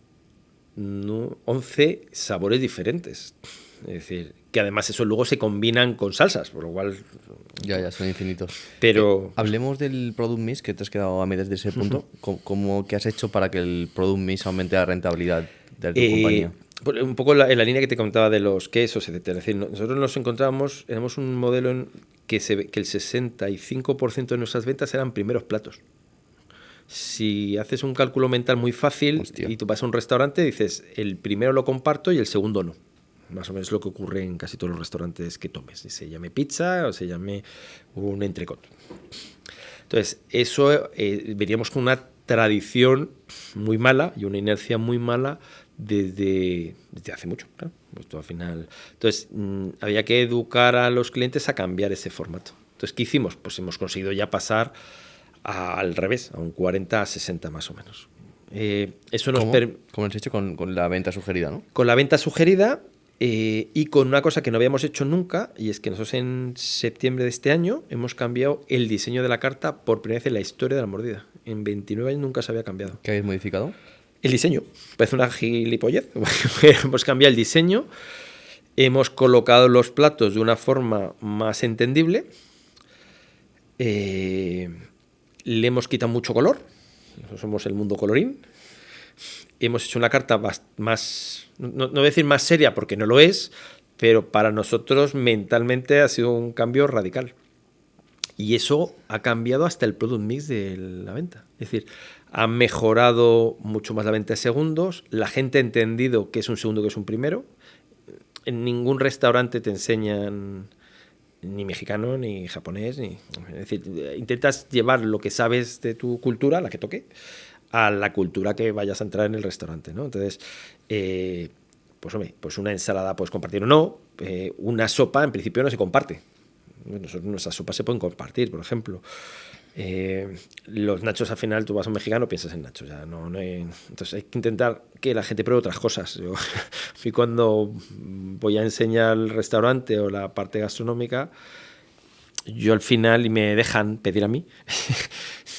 11 sabores diferentes. Es decir, que además eso luego se combinan con salsas, por lo cual... Ya, son infinitos. Pero... hablemos del Product Mix, que te has quedado a mí desde ese punto. ¿Qué has hecho para que el Product Mix aumente la rentabilidad de tu compañía? Un poco en la línea que te contaba de los quesos, etcétera. Es decir, nosotros nos encontramos, tenemos un modelo que el 65% de nuestras ventas eran primeros platos. Si haces un cálculo mental muy fácil, Hostia. y tú vas a un restaurante, dices, el primero lo comparto y el segundo no. Más o menos lo que ocurre en casi todos los restaurantes que tomes. Si se llame pizza o se llame un entrecot. Entonces, eso veríamos con una tradición muy mala y una inercia muy mala desde hace mucho. Claro. Esto al final. Entonces, había que educar a los clientes a cambiar ese formato. Entonces, ¿qué hicimos? Pues hemos conseguido ya pasar al revés, a un 40-60 más o menos. Eso nos ¿Cómo has hecho con la venta sugerida, no? con la venta sugerida y con una cosa que no habíamos hecho nunca, y es que nosotros en septiembre de este año hemos cambiado el diseño de la carta por primera vez en la historia de la mordida. En 29 años nunca se había cambiado. ¿Qué habéis modificado? El diseño. Parece una gilipollez. Hemos cambiado el diseño, hemos colocado los platos de una forma más entendible, le hemos quitado mucho color, somos el mundo colorín, hemos hecho una carta más, no voy a decir más seria porque no lo es, pero para nosotros mentalmente ha sido un cambio radical. Y eso ha cambiado hasta el product mix de la venta. Es decir, ha mejorado mucho más la venta de segundos, la gente ha entendido que es un segundo, que es un primero. En ningún restaurante te enseñan ni mexicano, ni japonés, es decir, intentas llevar lo que sabes de tu cultura, la que toque, a la cultura que vayas a entrar en el restaurante, ¿no? Entonces, pues hombre, pues una ensalada puedes compartir o no, una sopa en principio no se comparte. Nuestras sopas se pueden compartir, por ejemplo. Los nachos, al final, tú vas a un mexicano, piensas en nachos. Ya no hay... Entonces hay que intentar que la gente pruebe otras cosas. Yo, y cuando voy a enseñar el restaurante o la parte gastronómica, yo al final, y me dejan pedir a mí,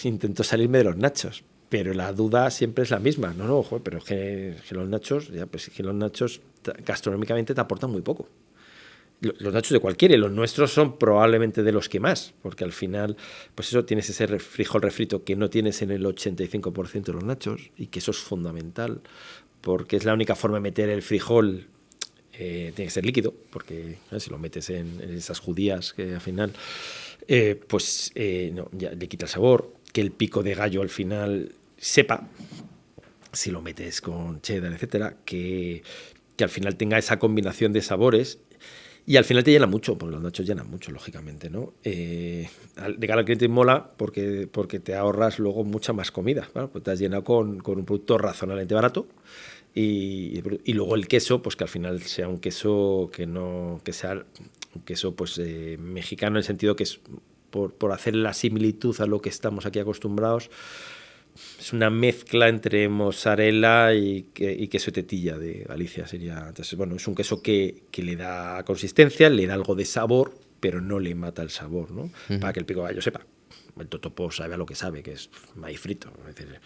intento salirme de los nachos. Pero la duda siempre es la misma. No, joder, pero que los nachos, ya, pues que los nachos gastronómicamente te aportan muy poco. Los nachos de cualquiera, y los nuestros son probablemente de los que más, porque al final, pues eso, tienes ese frijol refrito que no tienes en el 85% de los nachos, y que eso es fundamental, porque es la única forma de meter el frijol, tiene que ser líquido, porque si lo metes en esas judías que al final, pues no, ya le quita el sabor, que el pico de gallo al final sepa, si lo metes con cheddar, etcétera, que al final tenga esa combinación de sabores. Y al final te llena mucho, porque los nachos llenan mucho, lógicamente, ¿no? De cara al cliente mola porque te ahorras luego mucha más comida, ¿vale? Pues te has llenado con un producto razonablemente barato y luego el queso, pues que al final sea un queso que sea un queso pues mexicano, en el sentido que es por hacer la similitud a lo que estamos aquí acostumbrados. Es una mezcla entre mozzarella y queso tetilla de Galicia. Entonces, bueno, es un queso que le da consistencia, le da algo de sabor, pero no le mata el sabor, ¿no? Para que el pico de gallo sepa. El totopo sabe a lo que sabe, que es maíz frito. Es decir,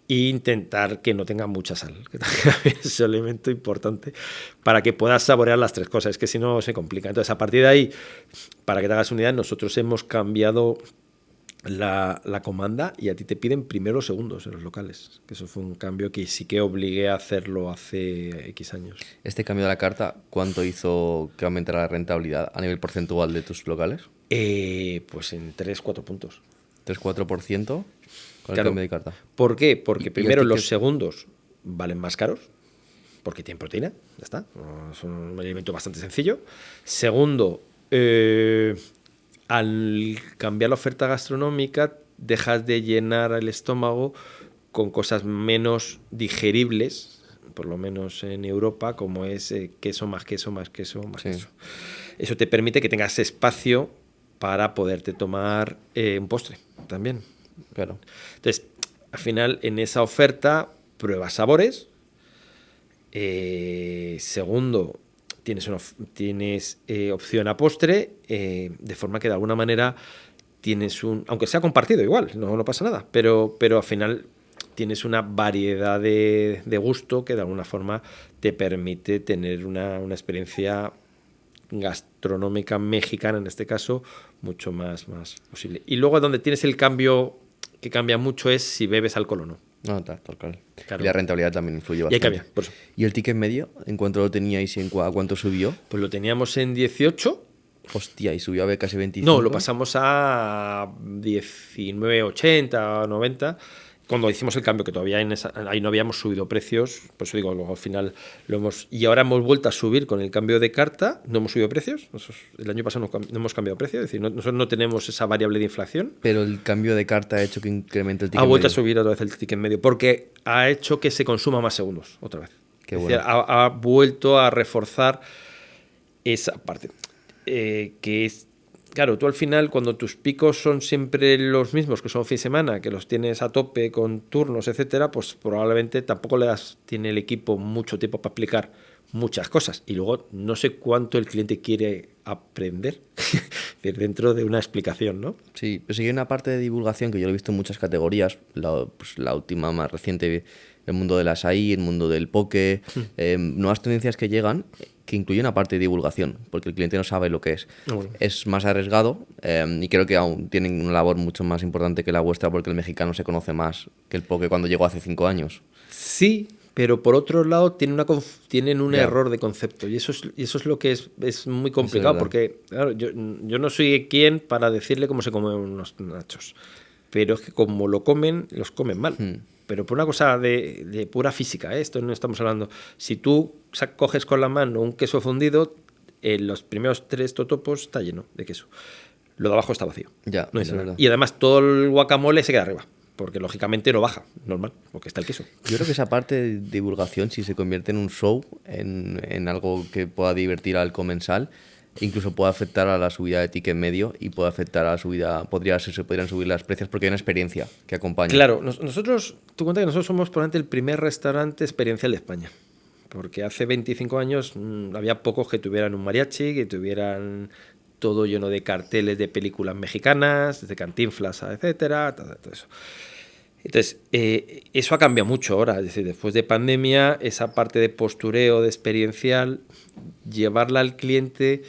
e intentar que no tenga mucha sal, que también es un elemento importante para que puedas saborear las tres cosas. Es que si no se complica. Entonces, a partir de ahí, para que te hagas una idea, nosotros hemos cambiado la comanda y a ti te piden primeros segundos en los locales, que eso fue un cambio que sí que obligué a hacerlo hace X años. Este cambio de la carta, ¿cuánto hizo que aumentara la rentabilidad a nivel porcentual de tus locales? Pues en 3-4 puntos. 3-4% con el Claro. cambio de carta. ¿Por qué? Porque primero el los ticket? segundos valen más caros, porque tienen proteína, ya está, es un alimento bastante sencillo. Segundo, al cambiar la oferta gastronómica dejas de llenar el estómago con cosas menos digeribles, por lo menos en Europa, como es queso más queso más queso más Sí. queso. Eso te permite que tengas espacio para poderte tomar un postre también. Claro. Entonces, al final, en esa oferta, pruebas sabores. Segundo, tienes opción a postre, de forma que de alguna manera tienes aunque sea compartido igual, no pasa nada, pero al final tienes una variedad de gusto que de alguna forma te permite tener una experiencia gastronómica mexicana, en este caso, mucho más posible. Y luego donde tienes el cambio que cambia mucho es si bebes alcohol o no. No, total. Claro. Y la rentabilidad también influye Y ahí bastante. cambia, por eso. ¿Y el ticket medio? ¿En cuánto lo teníais y a cuánto subió? Pues lo teníamos en 18. Hostia, y subió a casi 25. No, lo pasamos a 19,80 o 90. cuando hicimos el cambio, que todavía ahí no habíamos subido precios, pues digo, luego al final y ahora hemos vuelto a subir con el cambio de carta, no hemos subido precios, el año pasado no hemos cambiado precio, es decir, nosotros no tenemos esa variable de inflación. Pero el cambio de carta ha hecho que incremente el ticket medio. Ha vuelto medio. a subir otra vez el ticket medio, porque ha hecho que se consuma más segundos, otra vez. Qué es bueno. decir, ha vuelto a reforzar esa parte, que es. Claro, tú al final, cuando tus picos son siempre los mismos, que son fin de semana, que los tienes a tope con turnos, etcétera, pues probablemente tampoco tiene el equipo mucho tiempo para aplicar muchas cosas. Y luego no sé cuánto el cliente quiere aprender dentro de una explicación, ¿no? Sí, pero sí hay una parte de divulgación que yo lo he visto en muchas categorías, la última más reciente, el mundo de las AI, el mundo del poke, nuevas tendencias que llegan, que incluyen una parte de divulgación, porque el cliente no sabe lo que es. Bueno. Es más arriesgado y creo que aún tienen una labor mucho más importante que la vuestra, porque el mexicano se conoce más que el poke cuando llegó hace 5 años. Sí, pero por otro lado tienen un Ya. error de concepto, y eso es lo que es muy complicado, verdad. porque claro, yo no soy quien para decirle cómo se comen unos nachos, pero es que como los comen mal. Pero por una cosa de pura física, esto no estamos hablando. Si tú coges con la mano un queso fundido, los primeros 3 totopos está lleno de queso. Lo de abajo está vacío. Ya, No hay es nada. verdad. Y además todo el guacamole se queda arriba, porque lógicamente no baja, normal, porque está el queso. Yo creo que esa parte de divulgación, si se convierte en un show, en algo que pueda divertir al comensal, incluso puede afectar a la subida de ticket medio y puede afectar a la subida, se podrían subir las precios porque hay una experiencia que acompaña. Claro, nosotros, tú cuenta que nosotros somos probablemente el primer restaurante experiencial de España, porque hace 25 años había pocos que tuvieran un mariachi, que tuvieran todo lleno de carteles de películas mexicanas, de Cantinflas, etcétera, todo eso. Entonces, eso ha cambiado mucho ahora, es decir, después de pandemia, esa parte de postureo, de experiencial, llevarla al cliente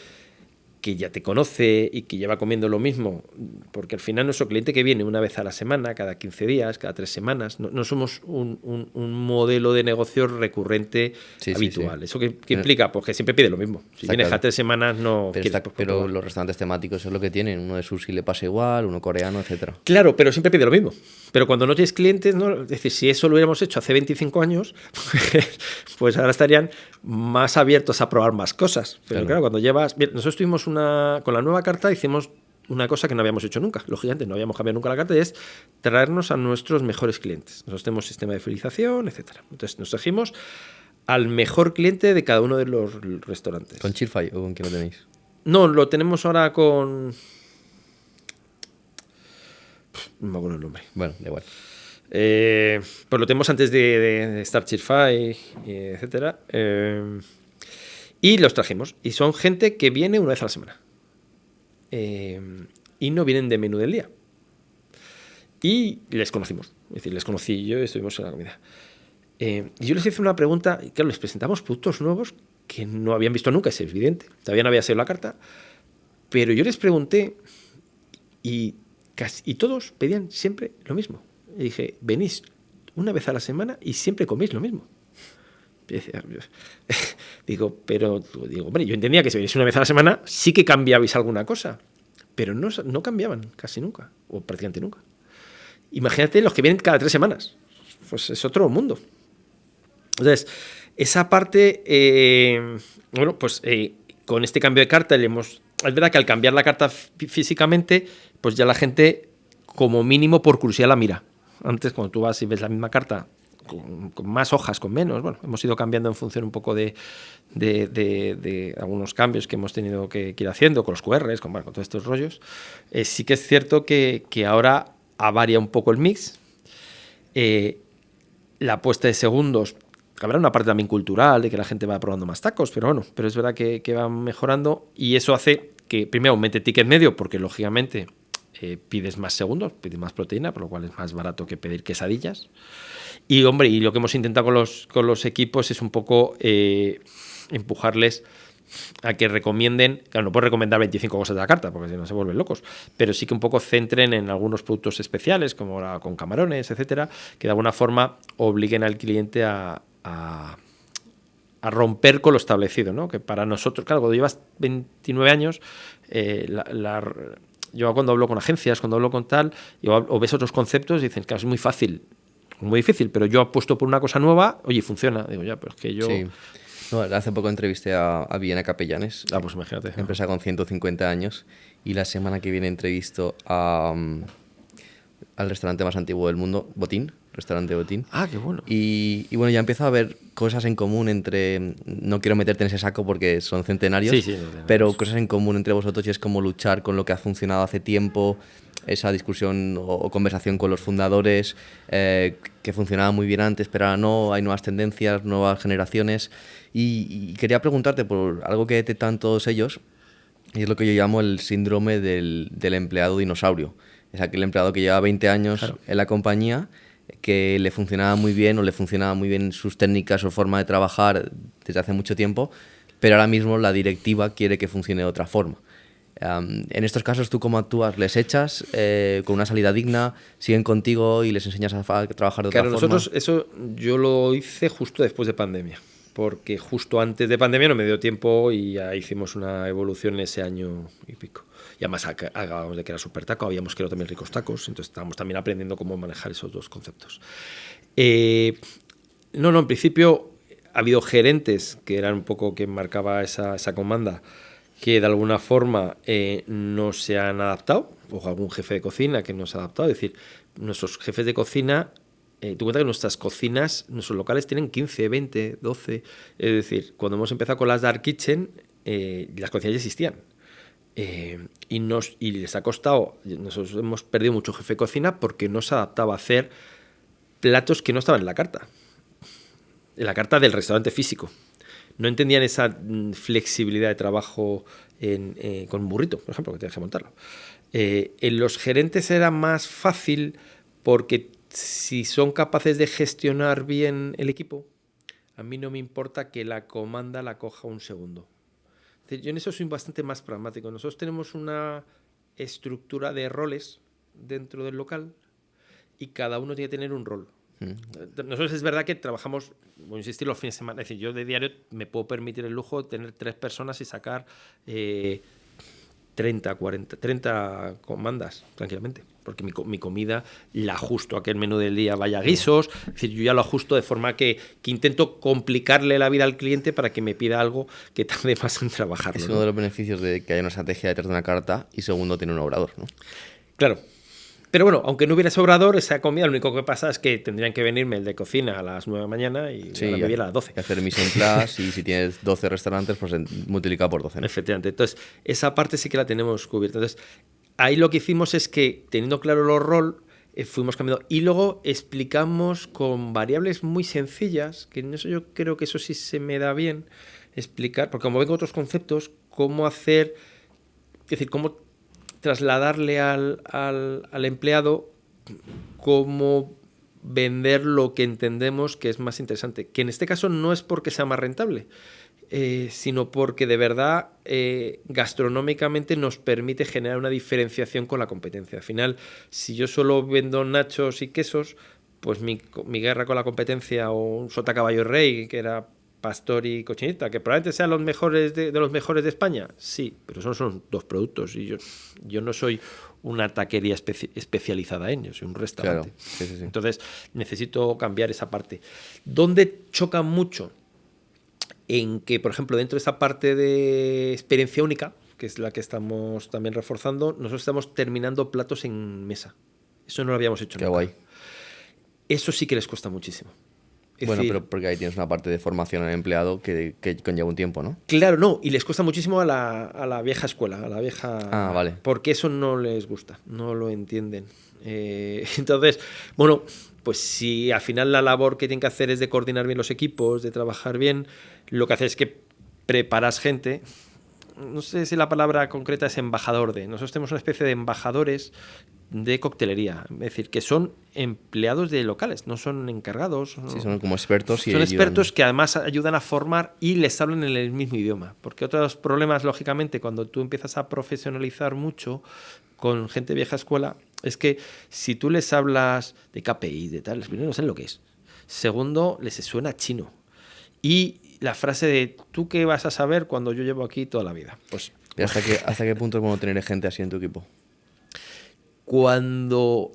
que ya te conoce y que lleva comiendo lo mismo, porque al final nuestro cliente que viene una vez a la semana, cada 15 días, cada 3 semanas, no somos un modelo de negocio recurrente habitual. Sí. ¿Eso qué implica? Pues que siempre pide lo mismo. Si vienes claro. a 3 semanas no... Pero los restaurantes temáticos es lo que tienen, uno de sushi le pasa igual, uno coreano, etcétera. Claro, pero siempre pide lo mismo. Pero cuando no tienes clientes, ¿no? Es decir, si eso lo hubiéramos hecho hace 25 años, pues ahora estarían más abiertos a probar más cosas. Pero claro, cuando llevas... Bien, nosotros tuvimos con la nueva carta hicimos una cosa que no habíamos hecho nunca. Lógicamente, no habíamos cambiado nunca la carta, y es traernos a nuestros mejores clientes. Nosotros tenemos sistema de fidelización, etcétera. Entonces, nos trajimos al mejor cliente de cada uno de los restaurantes. ¿Con Chirfy o con quién lo tenéis? No, lo tenemos ahora con... No me acuerdo el nombre. Bueno, da igual. Pues lo tenemos antes de Star Chirfy, etcétera. Y los trajimos. Y son gente que viene una vez a la semana. Y no vienen de menú del día. Y les conocimos. Es decir, les conocí yo y estuvimos en la comida. Y yo les hice una pregunta. Y claro, les presentamos productos nuevos que no habían visto nunca, es evidente. Todavía no había sido la carta. Pero yo les pregunté y todos pedían siempre lo mismo. Y dije, venís una vez a la semana y siempre coméis lo mismo. Digo, hombre, yo entendía que si venís una vez a la semana sí que cambiabais alguna cosa, pero no cambiaban casi nunca, o prácticamente nunca. Imagínate los que vienen cada 3 semanas, pues es otro mundo. Entonces, esa parte, con este cambio de carta es verdad que al cambiar la carta físicamente, pues ya la gente, como mínimo por curiosidad, la mira. Antes, cuando tú vas y ves la misma carta con más hojas, con menos, bueno, hemos ido cambiando en función un poco de algunos cambios que hemos tenido que ir haciendo con los QRs, con todos estos rollos. Sí que es cierto que ahora varía un poco el mix. La apuesta de segundos, habrá una parte también cultural de que la gente va probando más tacos, pero es verdad que va mejorando, y eso hace que primero aumente ticket medio, porque lógicamente pides más segundos, pides más proteína, por lo cual es más barato que pedir quesadillas. Y hombre, y lo que hemos intentado con los equipos es un poco empujarles a que recomienden, claro, no puedo recomendar 25 cosas de la carta porque si no se vuelven locos, pero sí que un poco centren en algunos productos especiales, como ahora con camarones, etcétera, que de alguna forma obliguen al cliente a romper con lo establecido, ¿no? Que para nosotros, claro, cuando llevas 29 años, yo cuando hablo con agencias, cuando hablo con tal, o ves otros conceptos, dicen que es muy fácil muy difícil, pero yo apuesto por una cosa nueva, oye, funciona. Digo, ya, pero es que yo... Sí. No, hace poco entrevisté a Viena Capellanes, Pues imagínate. empresa con 150 años, y la semana que viene entrevisto al restaurante más antiguo del mundo, Botín, restaurante Botín. Qué bueno. Y bueno, ya empiezo a ver cosas en común entre... No quiero meterte en ese saco porque son centenarios, Sí, pero cosas en común entre vosotros, y es como luchar con lo que ha funcionado hace tiempo, esa discusión o conversación con los fundadores, que funcionaba muy bien antes, pero ahora no, hay nuevas tendencias, nuevas generaciones. Y quería preguntarte por algo que detectan todos ellos, y es lo que yo llamo el síndrome del empleado dinosaurio. Es aquel empleado que lleva 20 años en la compañía, que le funcionaba muy bien o le funcionaba muy bien sus técnicas o forma de trabajar desde hace mucho tiempo, pero ahora mismo la directiva quiere que funcione de otra forma. En estos casos, ¿tú cómo actúas? ¿Les echas con una salida digna? ¿Siguen contigo y les enseñas a trabajar de otra forma? Claro, nosotros eso yo lo hice justo después de pandemia, porque justo antes de pandemia no me dio tiempo y ya hicimos una evolución en ese año y pico. Y además acabamos de que era Super Taco, habíamos creado también Ricos Tacos, entonces estábamos también aprendiendo cómo manejar esos dos conceptos. No, en principio ha habido gerentes que eran un poco quien marcaba esa comanda, que de alguna forma no se han adaptado, o algún jefe de cocina que no se ha adaptado. Es decir, nuestros jefes de cocina, tú cuenta que nuestras cocinas, nuestros locales tienen 15, 20, 12. Es decir, cuando hemos empezado con las Dark Kitchen, las cocinas ya existían. Y les ha costado, nosotros hemos perdido mucho jefe de cocina porque no se adaptaba a hacer platos que no estaban en la carta del restaurante físico. No entendían esa flexibilidad de trabajo con un burrito, por ejemplo, que tienes que montarlo. En los gerentes era más fácil porque si son capaces de gestionar bien el equipo, a mí no me importa que la comanda la coja un segundo. Yo en eso soy bastante más pragmático. Nosotros tenemos una estructura de roles dentro del local y cada uno tiene que tener un rol. Nosotros es verdad que trabajamos, voy a insistir, los fines de semana. Es decir, yo de diario me puedo permitir el lujo de tener 3 personas y sacar 30 comandas tranquilamente. Porque mi comida la ajusto a que el menú del día vaya a guisos. Es decir, yo ya lo ajusto de forma que intento complicarle la vida al cliente para que me pida algo que tarde más en trabajarlo. Es uno de los beneficios de que haya una estrategia detrás de una carta, y segundo, tiene un obrador, ¿no? Claro. Pero bueno, aunque no hubiera ese obrador, esa comida, lo único que pasa es que tendrían que venirme el de cocina a las 9 de la mañana y ahora me viene a las 12. Hay que hacer mise en place, y si tienes 12 restaurantes, pues multiplica por 12. ¿no? Efectivamente. Entonces, esa parte sí que la tenemos cubierta. Entonces, ahí lo que hicimos es que, teniendo claro los roles, fuimos cambiando. Y luego explicamos con variables muy sencillas, que en eso yo creo que eso sí se me da bien explicar, porque como vengo otros conceptos, cómo hacer, es decir, cómo trasladarle al empleado cómo vender lo que entendemos que es más interesante. Que en este caso no es porque sea más rentable, sino porque de verdad gastronómicamente nos permite generar una diferenciación con la competencia. Al final, si yo solo vendo nachos y quesos, pues mi guerra con la competencia, o un sota caballo rey, que era pastor y cochinita, que probablemente sean los mejores de los mejores de España, sí, pero esos son 2 productos y yo no soy una taquería especializada en, yo soy un restaurante. Claro. Sí. Entonces necesito cambiar esa parte. ¿Dónde choca mucho? En que, por ejemplo, dentro de esa parte de experiencia única, que es la que estamos también reforzando, nosotros estamos terminando platos en mesa. Eso no lo habíamos hecho Qué nunca. guay. Eso sí que les cuesta muchísimo. Bueno, pero porque ahí tienes una parte de formación al empleado que conlleva un tiempo, ¿no? Claro, no, y les cuesta muchísimo a la vieja escuela, a la vieja... Vale. Porque eso no les gusta, no lo entienden. Entonces, bueno, pues si al final la labor que tienen que hacer es de coordinar bien los equipos, de trabajar bien, lo que haces es que preparas gente. No sé si la palabra concreta es embajador de... Nosotros tenemos una especie de embajadores de coctelería, es decir, que son empleados de locales, no son encargados. Sí, son como expertos. Son expertos que además ayudan a formar y les hablan en el mismo idioma. Porque otros problemas, lógicamente, cuando tú empiezas a profesionalizar mucho con gente vieja escuela, es que si tú les hablas de KPI, de tal, primero no saben lo que es. Segundo, les suena chino. Y la frase de ¿tú qué vas a saber cuando yo llevo aquí toda la vida? Pues, ¿Y hasta qué punto es bueno tener gente así en tu equipo? Cuando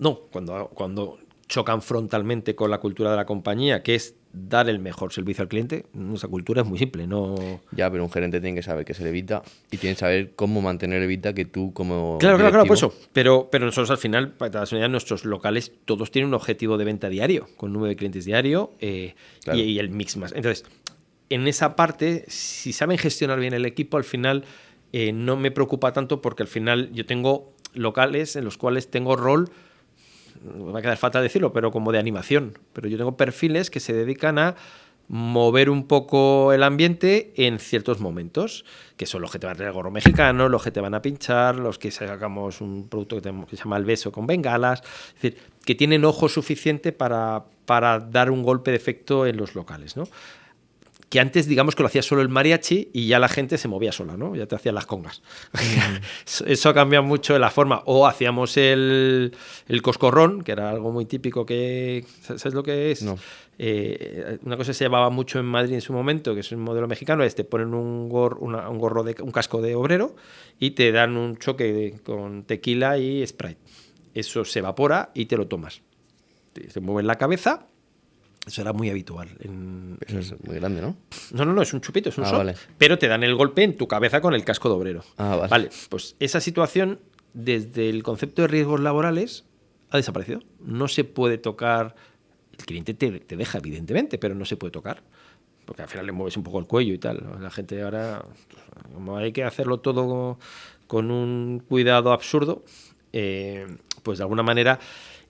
chocan frontalmente con la cultura de la compañía, que es dar el mejor servicio al cliente. Nuestra cultura es muy simple, no... Ya, pero un gerente tiene que saber qué es el Evita y tiene que saber cómo mantener Evita, que tú como Claro, directivo... por eso. Pero nosotros al final, para las unidades, nuestros locales, todos tienen un objetivo de venta diario, con número de clientes diario Claro. y el mix más. Entonces, en esa parte, si saben gestionar bien el equipo, al final no me preocupa tanto, porque al final yo tengo locales en los cuales tengo rol, me va a quedar falta decirlo, pero como de animación. Pero yo tengo perfiles que se dedican a mover un poco el ambiente en ciertos momentos, que son los que te van a traer el gorro mexicano, los que te van a pinchar, los que sacamos un producto que se llama El Beso con bengalas, es decir, que tienen ojo suficiente para dar un golpe de efecto en los locales, ¿no? Que antes, digamos, que lo hacía solo el mariachi y ya la gente se movía sola, ¿no? Ya te hacían las congas. Eso ha cambiado mucho de la forma. O hacíamos el coscorrón, que era algo muy típico que... ¿Sabes lo que es? No. Una cosa que se llevaba mucho en Madrid en su momento, que es un modelo mexicano, es te ponen un casco de obrero y te dan un choque con tequila y Sprite. Eso se evapora y te lo tomas. Te mueven la cabeza. Eso era muy habitual. Eso es muy grande, ¿no? No, es un chupito, es un shot, vale. pero te dan el golpe en tu cabeza con el casco de obrero. Vale. Pues esa situación, desde el concepto de riesgos laborales, ha desaparecido. No se puede tocar. El cliente te deja, evidentemente, pero no se puede tocar, porque al final le mueves un poco el cuello y tal. La gente ahora, como hay que hacerlo todo con un cuidado absurdo, pues de alguna manera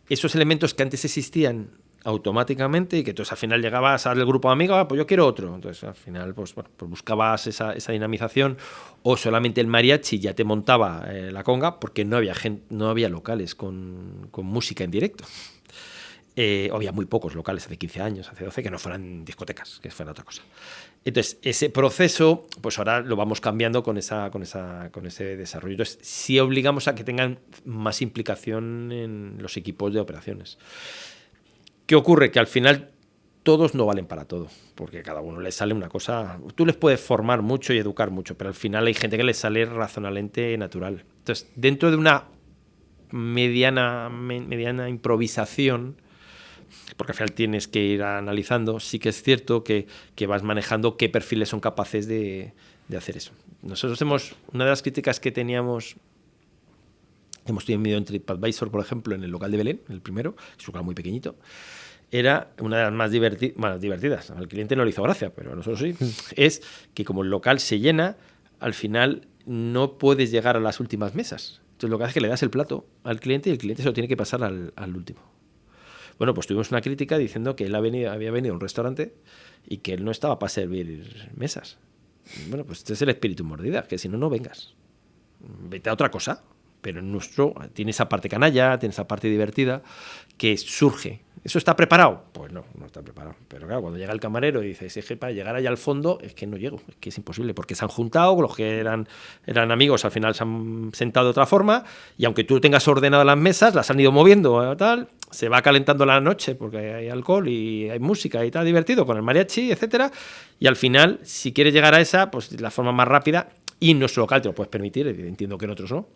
esos elementos que antes existían automáticamente y que entonces al final llegabas al grupo de amigos, pues yo quiero otro. Entonces al final pues buscabas esa dinamización, o solamente el mariachi ya te montaba la conga, porque no había locales con música en directo. Había muy pocos locales hace 15 años, hace 12, que no fueran discotecas, que fueran otra cosa. Entonces, ese proceso, pues ahora lo vamos cambiando con ese desarrollo. Entonces, sí obligamos a que tengan más implicación en los equipos de operaciones. ¿Qué ocurre? Que al final todos no valen para todo, porque a cada uno le sale una cosa. Tú les puedes formar mucho y educar mucho, pero al final hay gente que les sale razonablemente natural. Entonces, dentro de una mediana improvisación, porque al final tienes que ir analizando, sí que es cierto que vas manejando qué perfiles son capaces de hacer eso. Nosotros una de las críticas que teníamos, hemos tenido en TripAdvisor, por ejemplo, en el local de Belén, el primero, es un local muy pequeñito, era una de las más divertidas. Al cliente no le hizo gracia, pero a nosotros sí. Es que como el local se llena, al final no puedes llegar a las últimas mesas. Entonces lo que hace es que le das el plato al cliente y el cliente se lo tiene que pasar al último. Bueno, pues tuvimos una crítica diciendo que él había venido a un restaurante y que él no estaba para servir mesas. Bueno, pues este es el espíritu mordida, que si no, no vengas. Vete a otra cosa. Pero en nuestro tiene esa parte canalla, tiene esa parte divertida que surge. ¿Eso está preparado? Pues no está preparado. Pero claro, cuando llega el camarero y dice, es que para llegar allá al fondo es que no llego, es que es imposible, porque se han juntado, los que eran amigos al final se han sentado de otra forma, y aunque tú tengas ordenado las mesas, las han ido moviendo, tal, se va calentando la noche porque hay alcohol y hay música y tal, divertido con el mariachi, etcétera, y al final, si quieres llegar a esa, pues la forma más rápida, y en nuestro local te lo puedes permitir, entiendo que en otros no,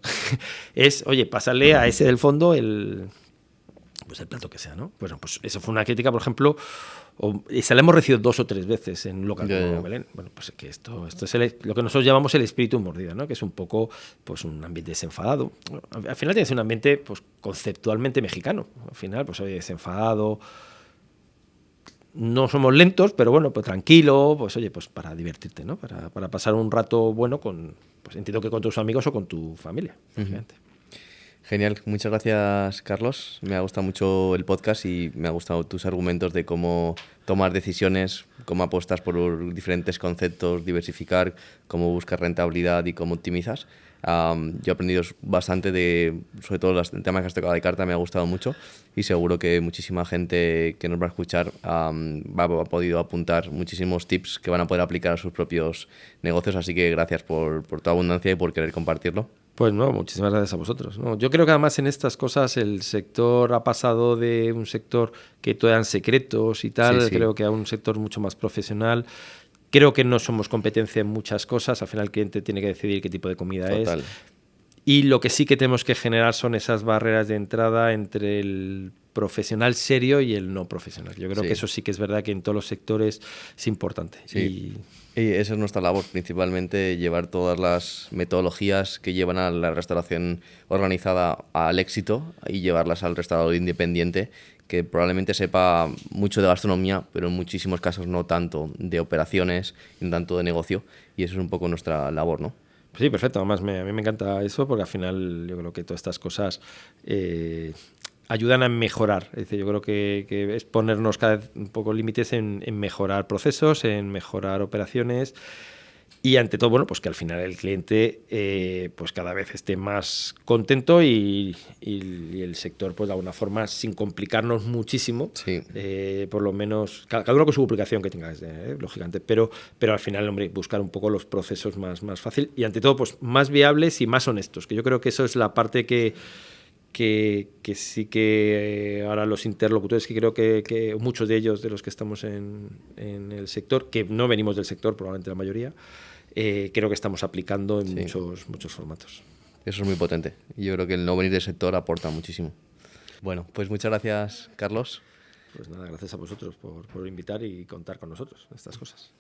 es, oye, pásale a ese del fondo el plato que sea, ¿no? Bueno, pues eso fue una crítica, por ejemplo, esa la hemos recibido 2 o 3 veces en un local como Belén. Bueno, pues que esto es lo que nosotros llamamos el espíritu mordida, ¿no? Que es un poco, pues, un ambiente desenfadado. Al final tienes un ambiente, pues, conceptualmente mexicano. Al final, pues, oye, desenfadado. No somos lentos, pero bueno, pues tranquilo, pues oye, pues para divertirte, ¿no? Para pasar un rato bueno pues entiendo que con tus amigos o con tu familia. Genial, muchas gracias, Carlos. Me ha gustado mucho el podcast y me ha gustado tus argumentos de cómo tomar decisiones, cómo apostas por diferentes conceptos, diversificar, cómo buscas rentabilidad y cómo optimizas. Yo he aprendido bastante sobre todo el tema que has tocado de carta, me ha gustado mucho y seguro que muchísima gente que nos va a escuchar ha podido apuntar muchísimos tips que van a poder aplicar a sus propios negocios, así que gracias por tu abundancia y por querer compartirlo. Pues no, muchísimas gracias a vosotros. No, yo creo que además en estas cosas el sector ha pasado de un sector que todo eran secretos y tal, sí. Creo que a un sector mucho más profesional. Creo que no somos competencia en muchas cosas, al final el cliente tiene que decidir qué tipo de comida es. Y lo que sí que tenemos que generar son esas barreras de entrada entre el profesional serio y el no profesional. Yo creo Sí. que eso sí que es verdad que en todos los sectores es importante. Sí. Y esa es nuestra labor, principalmente llevar todas las metodologías que llevan a la restauración organizada al éxito y llevarlas al restaurador independiente, que probablemente sepa mucho de gastronomía, pero en muchísimos casos no tanto de operaciones, no tanto de negocio, y eso es un poco nuestra labor, ¿no? Sí, perfecto. Además, a mí me encanta eso porque al final yo creo que todas estas cosas ayudan a mejorar. Es decir, yo creo que es ponernos cada vez un poco límites en mejorar procesos, en mejorar operaciones y ante todo, bueno, pues que al final el cliente pues cada vez esté más contento y el sector, pues de alguna forma, sin complicarnos muchísimo, Sí. por lo menos, cada uno con su complicación que tenga, lógicamente, pero al final, hombre, buscar un poco los procesos más fácil y ante todo, pues más viables y más honestos, que yo creo que eso es la parte que sí que ahora los interlocutores, que creo que muchos de ellos, de los que estamos en el sector, que no venimos del sector, probablemente la mayoría, creo que estamos aplicando en muchos formatos. Eso es muy potente. Yo creo que el no venir del sector aporta muchísimo. Bueno, pues muchas gracias, Carlos. Pues nada, gracias a vosotros por invitar y contar con nosotros en estas cosas.